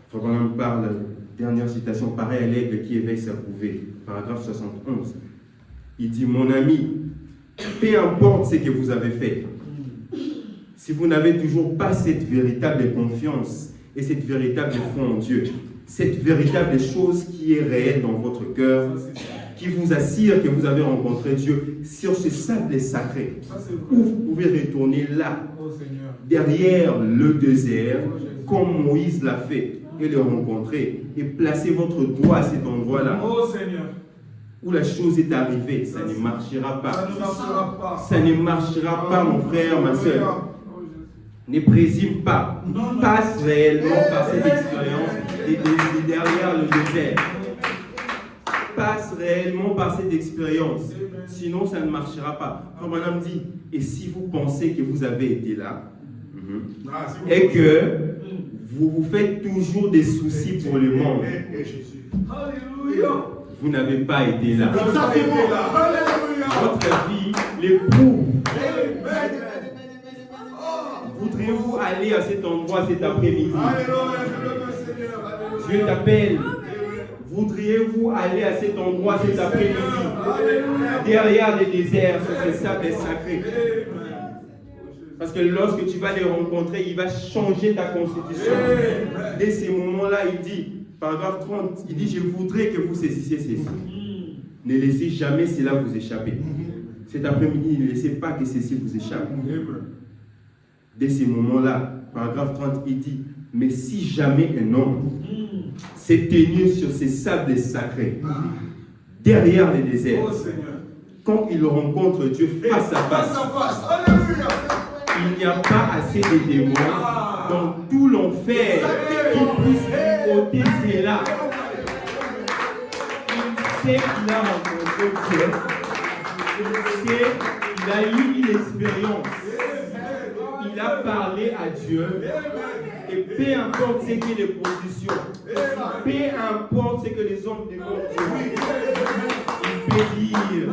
Frère Branham parle, dernière citation, pareil à l'aigle qui éveille sa couvée, paragraphe 71. Il dit, mon ami, peu importe ce que vous avez fait, si vous n'avez toujours pas cette véritable confiance et cette véritable foi en Dieu, cette véritable chose qui est réelle dans votre cœur, qui vous assure que vous avez rencontré Dieu sur ce sable sacré, où vous pouvez retourner là, derrière le désert, comme Moïse l'a fait, et le rencontrer, et placer votre doigt à cet endroit-là, où la chose est arrivée. Ça ne marchera pas. Ça ne marchera pas, mon frère, ma soeur. Ne présume pas. Passe réellement par cette expérience et derrière le désert. Passe réellement par cette expérience. Sinon, ça ne marchera pas. Comme Madame dit, et si vous pensez que vous avez été là, et que vous vous faites toujours des soucis pour le monde, vous n'avez pas été là. Votre vie l'éprouve. Voudriez-vous aller à cet endroit cet après-midi? Dieu t'appelle. Voudriez-vous aller à cet endroit cet après-midi? Derrière les déserts, sur ces sables sacrés. Parce que lorsque tu vas les rencontrer, il va changer ta constitution. Dès ces moments-là, il dit, paragraphe 30, il dit, je voudrais que vous saisissiez ceci. Ne laissez jamais cela vous échapper. Cet après-midi, ne laissez pas que ceci vous échappe. Dès ces moments-là, paragraphe 30, il dit, mais si jamais un homme s'est tenu sur ces sables sacrés, derrière les déserts, quand il rencontre Dieu face à face, il n'y a pas assez de démons dans tout l'enfer qui puisse lui ôter cela. Il sait qu'il a rencontré Dieu. Il sait qu'il a eu une expérience. Il a parlé à Dieu. Et peu importe ce que les positions, peu importe ce que les hommes demandent, il peut dire,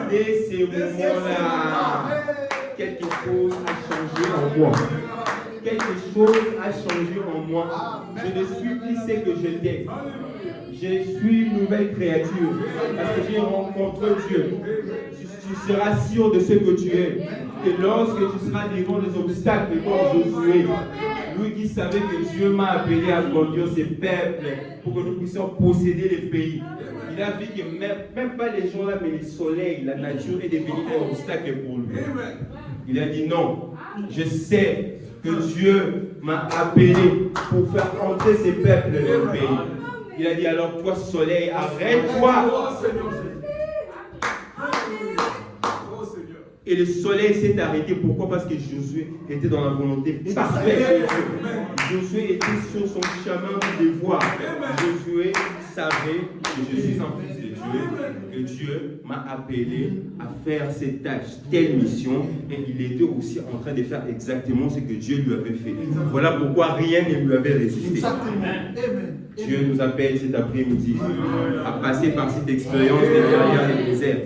dès ces moments-là, quelque chose a changé en moi. Quelque chose a changé en moi. Je ne suis plus ce que j'étais. je suis une nouvelle créature parce que j'ai rencontré Dieu. Tu seras sûr de ce que tu es. Et lorsque tu seras devant les obstacles comme Josué, lui qui savait que Dieu m'a appelé à conduire ses peuples pour que nous puissions posséder les pays. Il a vu que même pas les gens là, mais le soleil, la nature est devenue un obstacle pour lui. Il a dit non, je sais que Dieu m'a appelé pour faire entrer ses peuples dans le pays. Il a dit alors toi soleil, arrête-toi. Et le soleil s'est arrêté. Pourquoi? Parce que Josué était dans la volonté parfaite de Dieu. Josué était sur son chemin de devoir. Josué savait que je suis un fils de Dieu, que Dieu m'a appelé à faire cette tâche, telle mission, et il était aussi en train de faire exactement ce que Dieu lui avait fait. Voilà pourquoi rien ne lui avait résisté. Dieu nous appelle cet après-midi à passer par cette expérience de derrière les déserts.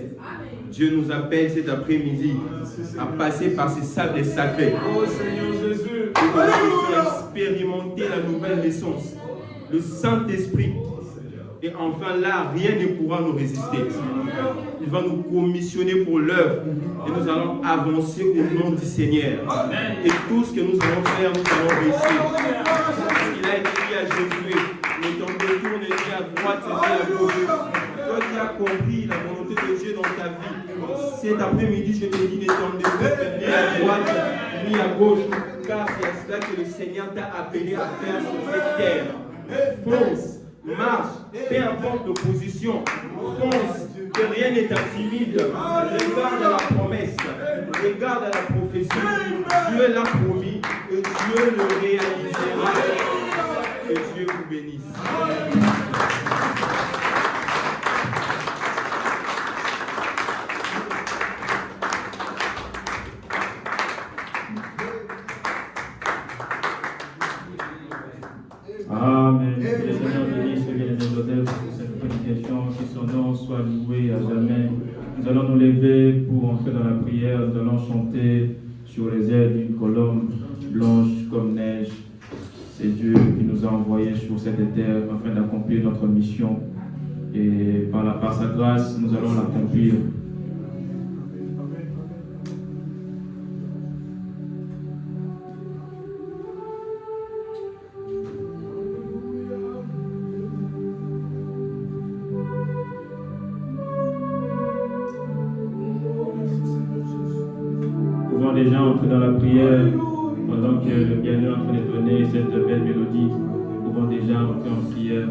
Dieu nous appelle cet après-midi à passer par ces sables sacrés. Oh Seigneur Jésus, pour que nous puissions expérimenter la nouvelle naissance, le Saint-Esprit. Et enfin là, rien ne pourra nous résister. Il va nous commissionner pour l'œuvre et nous allons avancer au nom du Seigneur. Et tout ce que nous allons faire, nous allons réussir. Parce qu'il a été dit à Josué, ne t'en détourne ni à droite ni à gauche. Toi qui as compris la volonté de Dieu dans ta vie, cet après-midi, je te dis, ne t'en détourne ni à droite ni à gauche, car c'est à cela que le Seigneur t'a appelé à faire sur cette terre. Fonce, marche, peu importe l'opposition, fonce, que rien n'est intimide. Regarde à la promesse, regarde à la prophétie. Dieu l'a promis et Dieu le réalisera. Que Dieu vous bénisse. Amen. Que le Seigneur bénisse les Joseph pour cette prédication, que son nom soit loué à jamais. Nous allons nous lever pour entrer dans la prière. Nous allons chanter sur les ailes d'une colombe blanche comme neige. C'est Dieu qui nous a envoyés sur cette terre afin d'accomplir notre mission. Et par sa grâce, nous allons l'accomplir. Pouvons déjà entrer dans la prière pendant que le piano est en train de donner cette belle mélodie. Nous pouvons déjà entrer en prière.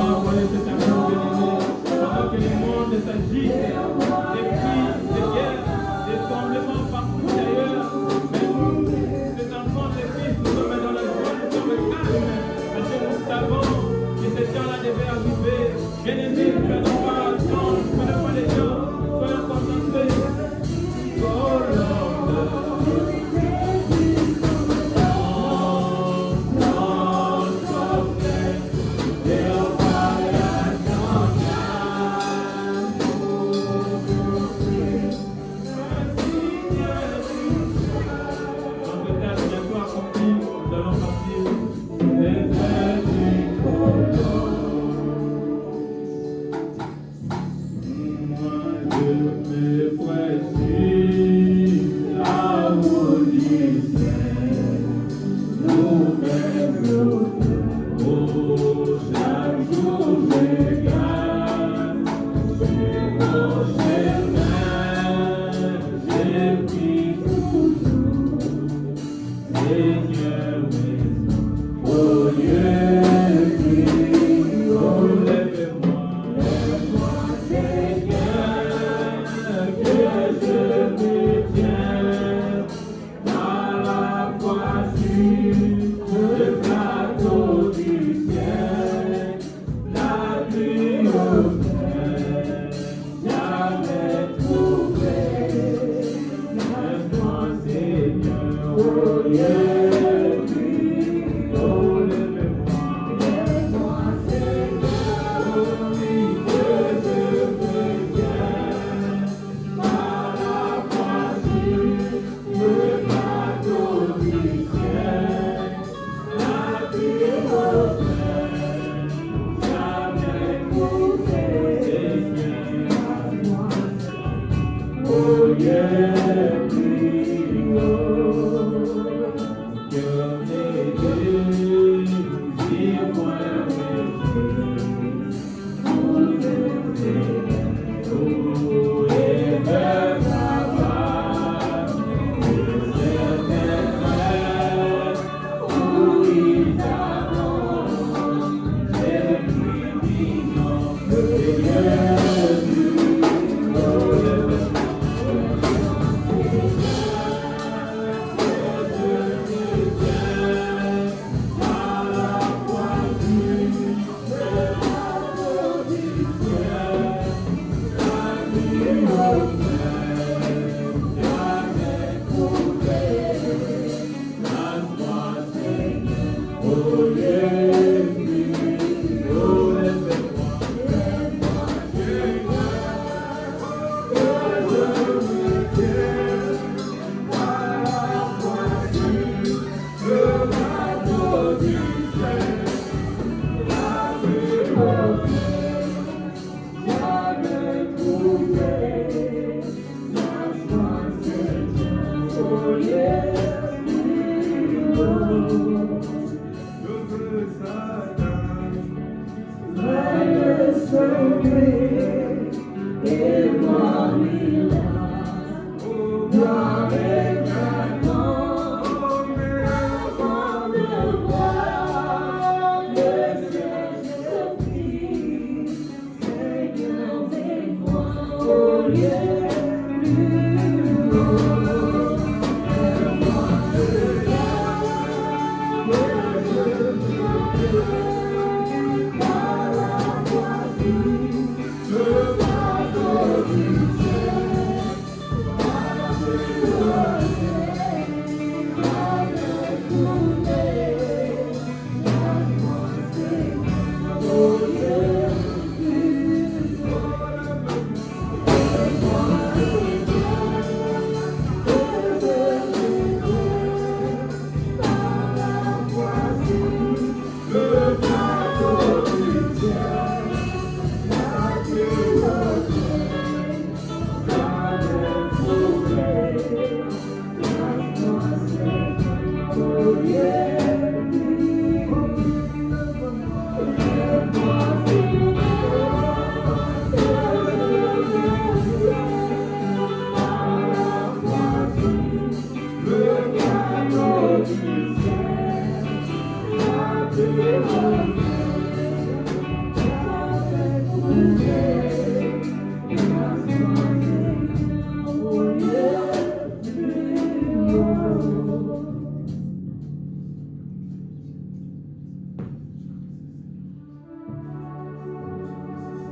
envoyer cet amour béni. Pendant que les mondes s'agitent, des crises, des guerres, des tremblements partout d'ailleurs. Mais nous, ces enfants de Christ, nous sommes dans la joie, nous sommes calmes. Parce que nous savons que ce temps-là devait arriver. Bien-aimés, ne perdons pas le temps, ne perdons pas les gens. Soyons concentrés. Oh Lord.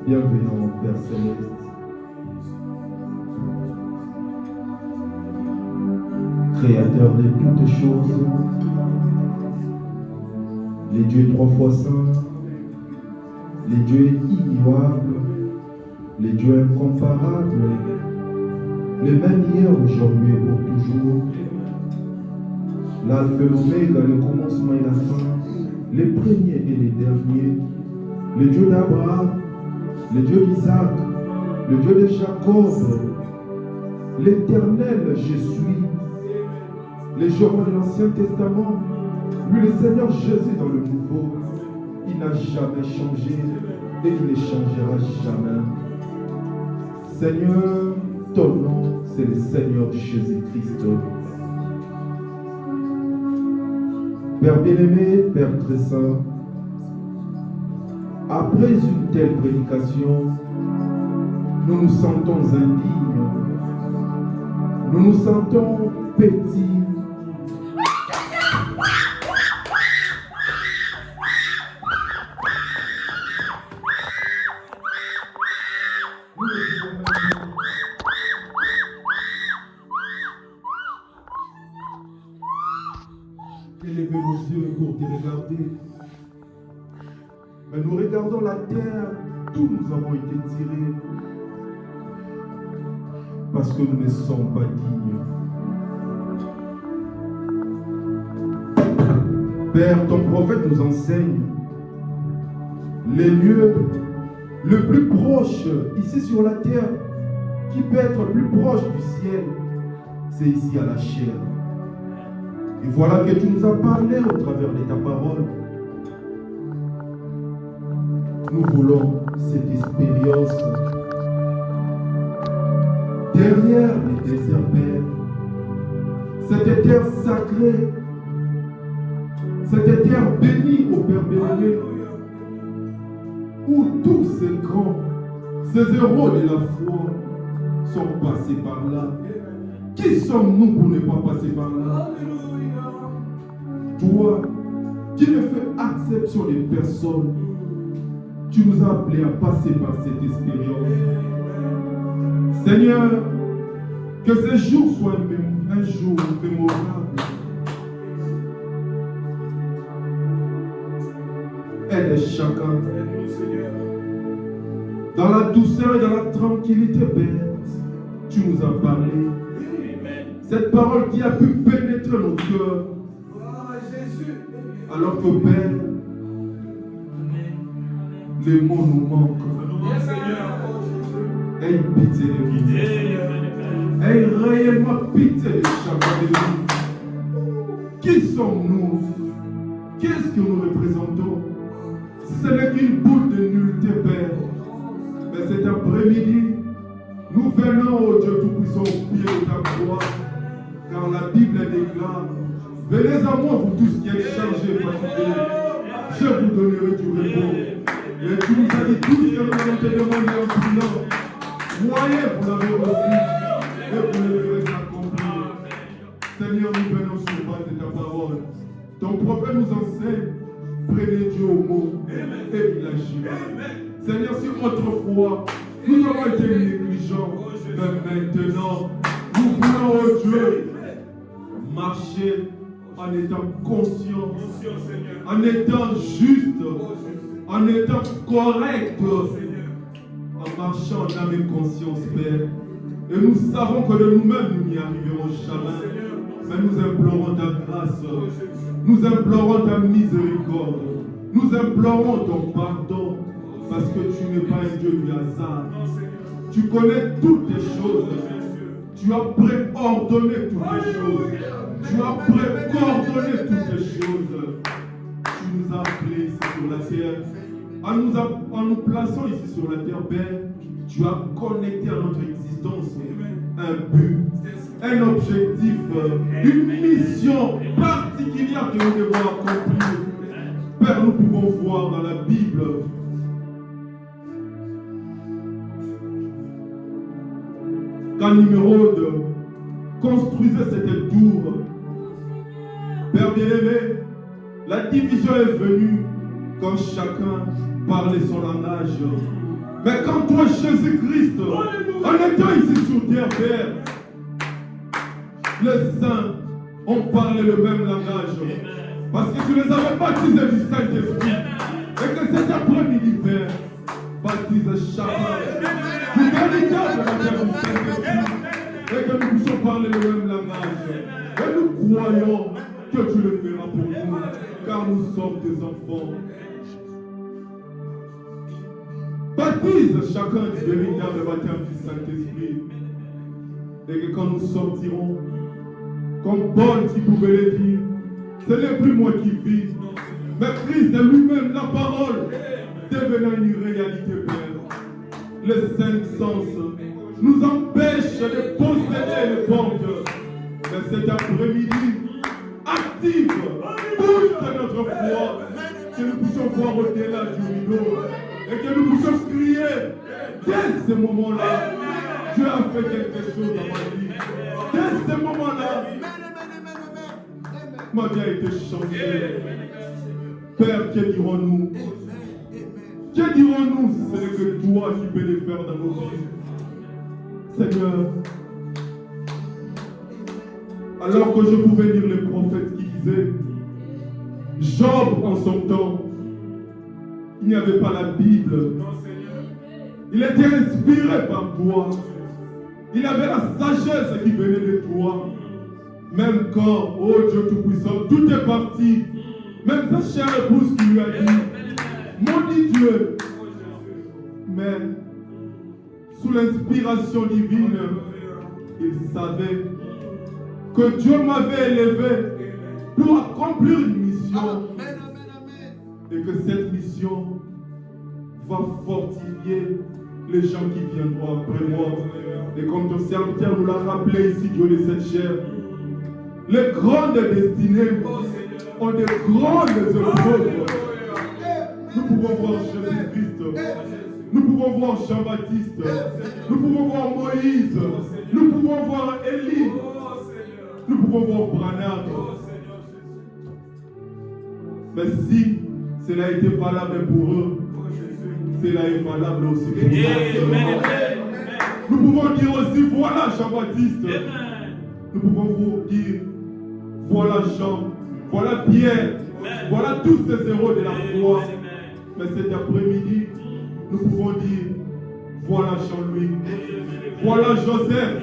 Bienvenue, Père Céleste. Créateur de toutes choses, les dieux trois fois saints, les dieux immuables, les dieux incomparables, les mêmes hier, aujourd'hui et pour toujours, l'alpha et l'oméga, le commencement et la fin, les premiers et les derniers, le Dieu d'Abraham, le Dieu d'Isaac, le Dieu de Jacob, l'éternel je suis, les jours de l'Ancien Testament, lui le Seigneur Jésus dans le Nouveau, il n'a jamais changé et il ne changera jamais. Seigneur, ton nom, c'est le Seigneur Jésus-Christ. Père bien-aimé, Père très saint, après une telle prédication, nous nous sentons indignes, nous nous sentons petits. Élever nos yeux pour te regarder. Mais nous regardons la terre d'où nous avons été tirés. Parce que nous ne sommes pas dignes. Père, ton prophète nous enseigne les lieux le plus proche ici sur la terre qui peut être le plus proche du ciel. C'est ici à la chair. Et voilà que tu nous as parlé au travers de ta parole. Nous voulons cette expérience derrière les déserts, Père. Cette terre sacrée, cette terre bénie au Père béni, où tous ces grands, ces héros de la foi sont passés par là. Qui sommes-nous pour ne pas passer par là? Toi, qui ne fais exception des personnes, tu nous as appelés à passer par cette expérience. Seigneur, que ce jour soit un jour mémorable. Aide chacun. Dans la douceur et dans la tranquillité, Père, tu nous as parlé. Cette parole qui a pu pénétrer nos cœurs. Alors que Père, les mots nous manquent. Aie pitié de nous. Aie réellement pitié de chacun de nous. Qui sommes-nous? Qu'est-ce que nous représentons? Si ce n'est qu'une boule de nullité, Père. Mais cet après-midi, nous venons au Dieu Tout-Puissant au pied de ta croix. Car la Bible déclare: venez à moi, vous tous qui êtes chargés et fatigués, je vous donnerai du repos. Et tu nous as dit tout ce que nous allons te demander en priant. Croyez, vous l'avez reçu, et vous le verrez accomplir. Seigneur, nous venons sur base de ta parole. Ton prophète nous enseigne: prenez Dieu au mot, et il agira. Seigneur, si autrefois nous avons été négligents, mais maintenant, nous voulons, oh Dieu, marcher en étant conscient, en étant juste, en étant correct, en marchant en âme et conscience, Père. Et nous savons que de nous-mêmes, nous n'y arriverons jamais. Mais nous implorons ta grâce, nous implorons ta miséricorde, nous implorons ton pardon, parce que tu n'es pas un Dieu du hasard. Tu connais toutes les choses. Tu as préordonné toutes les choses. Tu as précoordonné toutes les choses. Tu nous as appelés ici sur la terre. En nous plaçant ici sur la terre, Père, tu as connecté à notre existence un but, un objectif, une mission particulière que nous devons accomplir. Père, nous pouvons voir dans la Bible quand Nimrod construisait cette tour. Père bien-aimé, la division est venue quand chacun parlait son langage. Mais quand toi, Jésus-Christ, en étant ici sur terre, Père, les saints ont parlé le même langage. Parce que tu les avais baptisés du Saint-Esprit. Et que cet après-midi, Père, baptise chacun du véritable baptême du Saint-Esprit. Et que nous puissions parler le même langage. Et nous croyons que tu le feras pour nous, car nous sommes tes enfants. Baptise chacun du véritable baptême du Saint-Esprit. Et que quand nous sortirons, comme Paul qui pouvait le dire, ce n'est plus moi qui vis, mais Christ de lui-même, la parole, devenant une réalité, Père. Les cinq sens nous empêchent de posséder le bon cœur. Mais cet après-midi, active, booste notre foi, que nous puissions voir au-delà du rideau et que nous puissions crier. Dès ce moment-là, Dieu a fait quelque chose dans ma vie. Dès ce moment-là, ma vie a été changée. Père, que dirons-nous? Que dirons-nous si ce n'est que toi qui peux les faire dans nos vies? Seigneur, alors que je pouvais lire les prophètes qui disaient, Job en son temps, il n'y avait pas la Bible. Il était inspiré par toi. Il avait la sagesse qui venait de toi. Même quand, oh Dieu Tout-Puissant, tout est parti. Même sa chère épouse qui lui a dit, maudit Dieu. Mais sous l'inspiration divine, il savait que Dieu m'avait élevé pour accomplir une mission. Et que cette mission va fortifier les gens qui viendront après moi. Et comme ton serviteur nous l'a rappelé ici, Dieu de cette chair, les grandes destinées ont des grandes épreuves. Nous pouvons voir Jésus-Christ, nous pouvons voir Jean-Baptiste, nous pouvons voir Moïse, nous pouvons voir Élie, nous pouvons voir Branham. Mais si cela a été valable pour eux, cela est valable aussi pour nous. Nous pouvons dire aussi, voilà Jean-Baptiste. Nous pouvons vous dire, voilà Jean, voilà Pierre, voilà tous ces héros de la foi. Mais cet après-midi, nous pouvons dire, voilà Jean-Louis, voilà Joseph,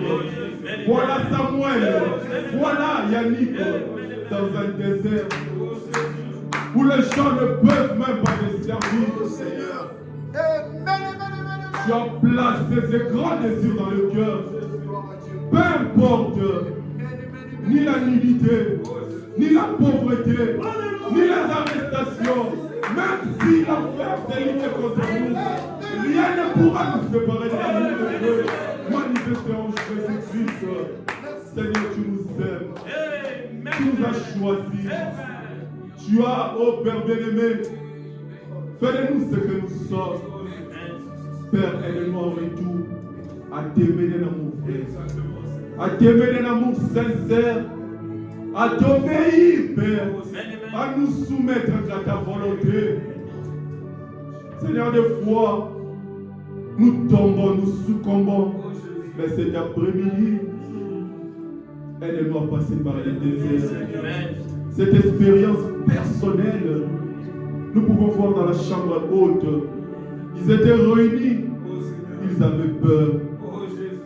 voilà Samuel, voilà Yannick, dans un désert où les gens ne peuvent même pas te servir. Tu as placé ces grands désirs dans le cœur. Peu importe, ni la nudité, ni la pauvreté, ni les arrestations, même si l'enfer s'est ligué contre nous, rien ne pourra nous séparer de l'amour de Dieu manifesté en Jésus-Christ. Seigneur, tu nous aimes, tu nous as choisis. Tu as, ô Père bien-aimé, fais de nous ce que nous sommes. Père, aide-nous en retour à t'aimer d'un amour vrai, à t'aimer d'un amour sincère, à t'obéir, Père, à nous soumettre à ta volonté. Seigneur, des fois, nous tombons, nous succombons, mais cet après-midi, aide-nous à passer par les déserts. Cette expérience personnelle, nous pouvons voir dans la chambre haute. Ils étaient réunis, ils avaient peur.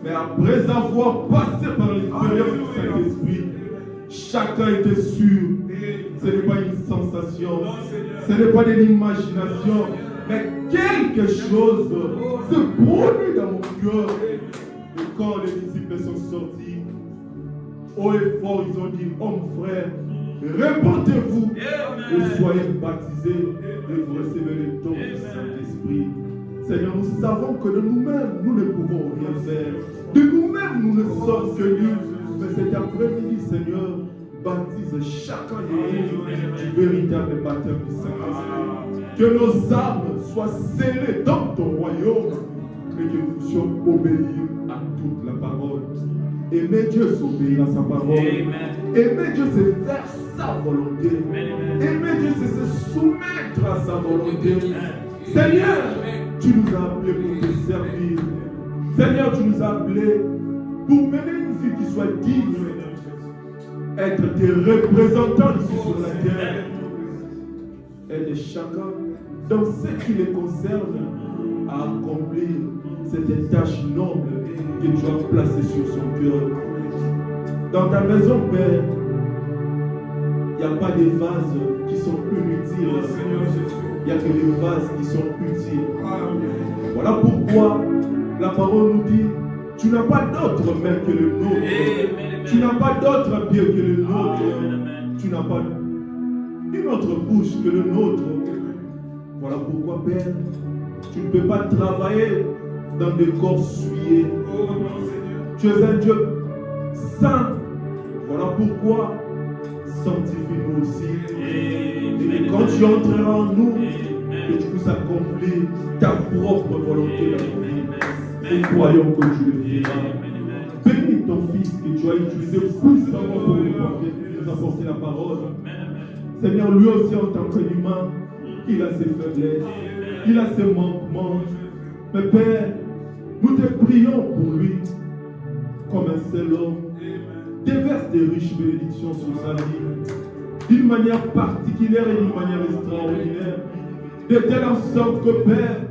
Mais après avoir passé par l'expérience du Saint-Esprit, chacun était sûr. Ce n'est pas une sensation, ce n'est pas de l'imagination, mais quelque chose se produit dans mon cœur. Et quand les disciples sont sortis, haut et fort, ils ont dit, hommes frères, répandez-vous et soyez baptisés et vous recevez le don du Saint-Esprit. Seigneur, nous savons que de nous-mêmes, nous ne pouvons rien faire. De nous-mêmes, nous ne sommes que nuls. Mais cet après-midi, Seigneur, baptise chacun de nous du véritable baptême du Saint-Esprit. Que nos âmes soient scellées dans ton royaume et que nous puissions obéir à toute la parole. Aimer Dieu, c'est obéir à sa parole. Aimer Dieu, c'est faire sa volonté. Aimer Dieu, c'est se soumettre à sa volonté. Seigneur, tu nous as appelés pour te Seigneur, tu nous as appelés pour mener une vie qui soit digne, être tes représentants ici sur la terre. Aide chacun dans ce qui les concerne à accomplir cette tâche noble que tu as placée sur son cœur. Dans ta maison, Père, il n'y a pas des vases qui sont inutiles. Il n'y a que des vases qui sont utiles. Voilà pourquoi la parole nous dit, tu n'as pas d'autre main que le nôtre. Tu n'as pas d'autre pied que le nôtre. Tu n'as pas une autre bouche que le nôtre. Voilà pourquoi, Père, tu ne peux pas travailler dans des corps souillés. Tu es un Dieu saint. Voilà pourquoi sanctifie-nous aussi. Et quand tu entreras en nous, que tu puisses accomplir ta propre volonté dans nos vies. Nous croyons que tu le feras. Bénis ton Fils que tu as utilisé puissamment pour nous apporter la parole. Seigneur, lui aussi en tant qu'humain, il a ses faiblesses, il a ses manquements. Mais Père, nous te prions pour lui comme un seul homme. Déverse des riches bénédictions sur sa vie, d'une manière particulière et d'une manière extraordinaire, de telle en sorte que Père,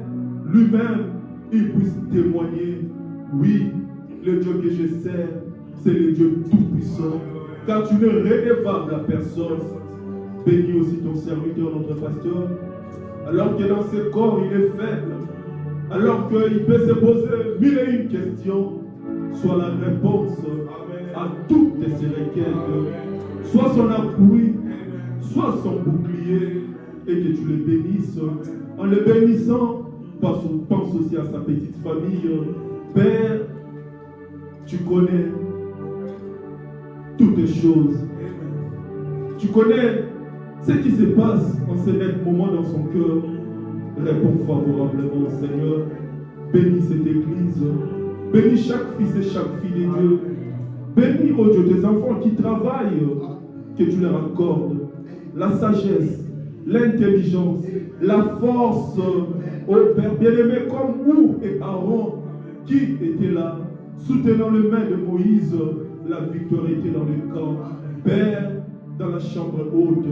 lui-même, il puisse témoigner, oui, le Dieu que je sers, c'est le Dieu tout-puissant, car tu n'es redevable à personne. Bénis aussi ton serviteur, notre pasteur, alors que dans ce corps il est faible, alors qu'il peut se poser mille et une questions, soit la réponse à toutes ces requêtes, soit son appui, soit son bouclier, et que tu le bénisses. En le bénissant, pense aussi à sa petite famille. Père, tu connais toutes les choses. Tu connais ce qui se passe en ce net moment dans son cœur. Réponds favorablement, Seigneur. Bénis cette église. Bénis chaque fils et chaque fille de Dieu. Bénis, oh Dieu, tes enfants qui travaillent, que tu leur accordes la sagesse, l'intelligence, la force, oh Père bien-aimé, comme Ou et Aaron, qui étaient là, soutenant les mains de Moïse, la victoire était dans le camp. Père, dans la chambre haute,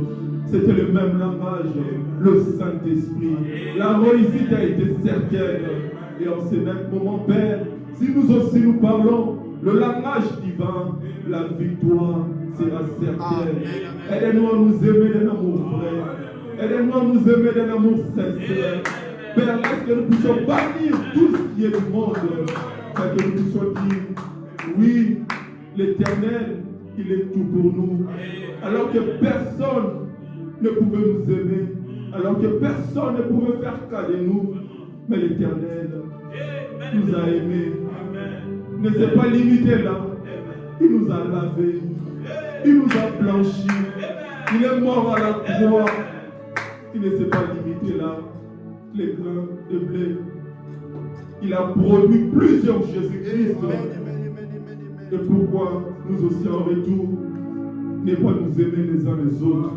c'était le même langage, le Saint-Esprit. La réussite a été certaine. Et en ce même moment, Père, si nous aussi nous parlons le langage divin, la victoire sera certaine. Aidez-nous à nous aimer d'un amour vrai. Aidez-nous à nous aimer d'un amour sincère. Père, laisse que nous puissions bannir tout ce qui est du monde. Afin que nous puissions dire, oui, l'Éternel, il est tout pour nous. Alors que personne ne pouvait nous aimer, alors que personne ne pouvait faire cas de nous, mais l'Éternel nous a aimés. Il ne s'est pas limité là. Il nous a lavés. Il nous a blanchis. Il est mort à la croix. Il ne s'est pas limité là. Les grains de blé. Il a produit plusieurs Jésus-Christ. Et pourquoi nous aussi en retour ne pas nous aimer les uns les autres,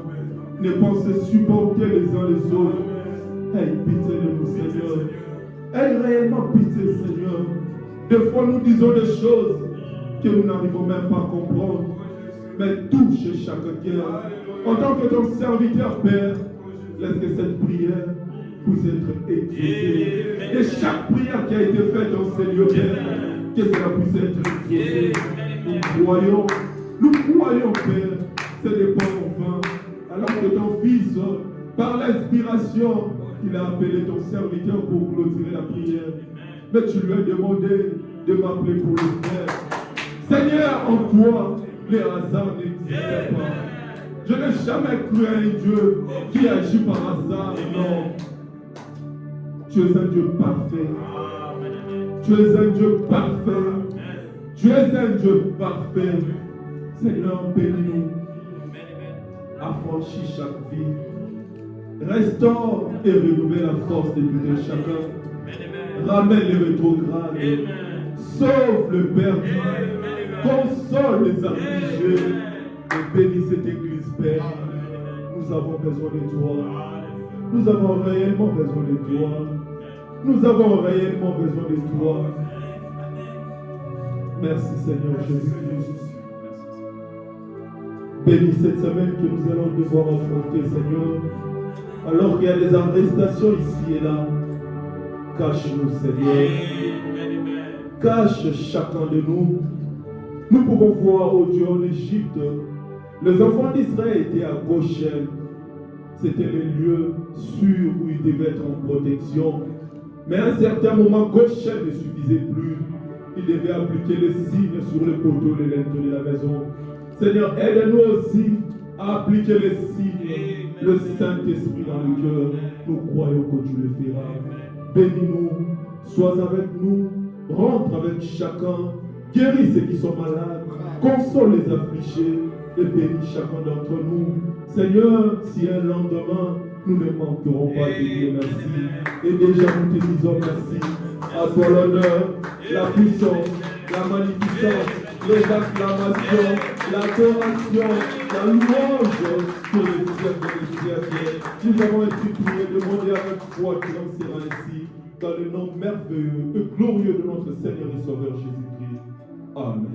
ne pas se supporter les uns les autres. Aie pitié de nous, Seigneur. Aie réellement pitié, Seigneur. Des fois, nous disons des choses que nous n'arrivons même pas à comprendre. Mais touche chaque cœur. En tant que ton serviteur, Père, laisse que cette prière puisse être exaucée. Et chaque prière qui a été faite dans ces lieux, Père, que cela puisse être exaucé. Nous croyons, Père, ce n'est pas en vain. Alors que ton Fils, par l'inspiration, il a appelé ton serviteur pour clôturer la prière. Mais tu lui as demandé de m'appeler pour le faire. Seigneur, en toi, les hasards n'existent pas. Je n'ai jamais cru à un Dieu qui agit par hasard. Non. Tu es un Dieu parfait. Tu es un Dieu parfait. Tu es un Dieu parfait. Seigneur, bénis-nous. Affranchis chaque vie. Restaure et renouvelle la force de tout un chacun. Ramène les rétrogrades. Sauve le perdu. Console les affligés. Et bénis cette église, Père. Nous avons besoin de toi. Nous avons réellement besoin de toi. Nous avons réellement besoin de toi. Merci Seigneur Jésus-Christ. Bénis cette semaine que nous allons devoir affronter, Seigneur. Alors qu'il y a des arrestations ici et là, cache-nous, Seigneur. Cache chacun de nous. Nous pouvons voir, oh Dieu, en Égypte, les enfants d'Israël étaient à Goshen. C'était les lieux sûrs où ils devaient être en protection. Mais à un certain moment, Goshen ne suffisait plus. Ils devaient appliquer les signes sur les poteaux, les linteaux de la maison. Seigneur, aide-nous aussi à appliquer les signes, le Saint-Esprit dans le cœur. Nous croyons que tu le feras. Bénis-nous, sois avec nous, rentre avec chacun, guéris ceux qui sont malades, console les affligés et bénis chacun d'entre nous. Seigneur, si un lendemain, nous ne manquerons pas de dire merci. Et déjà nous te disons merci. À toi l'honneur, la puissance, la magnificence, les acclamations, l'adoration, la louange pour les siècles des siècles. Nous avons été priés, demandés avec foi qu'il en sera ainsi, dans le nom merveilleux et glorieux de notre Seigneur et Sauveur Jésus-Christ. Amen.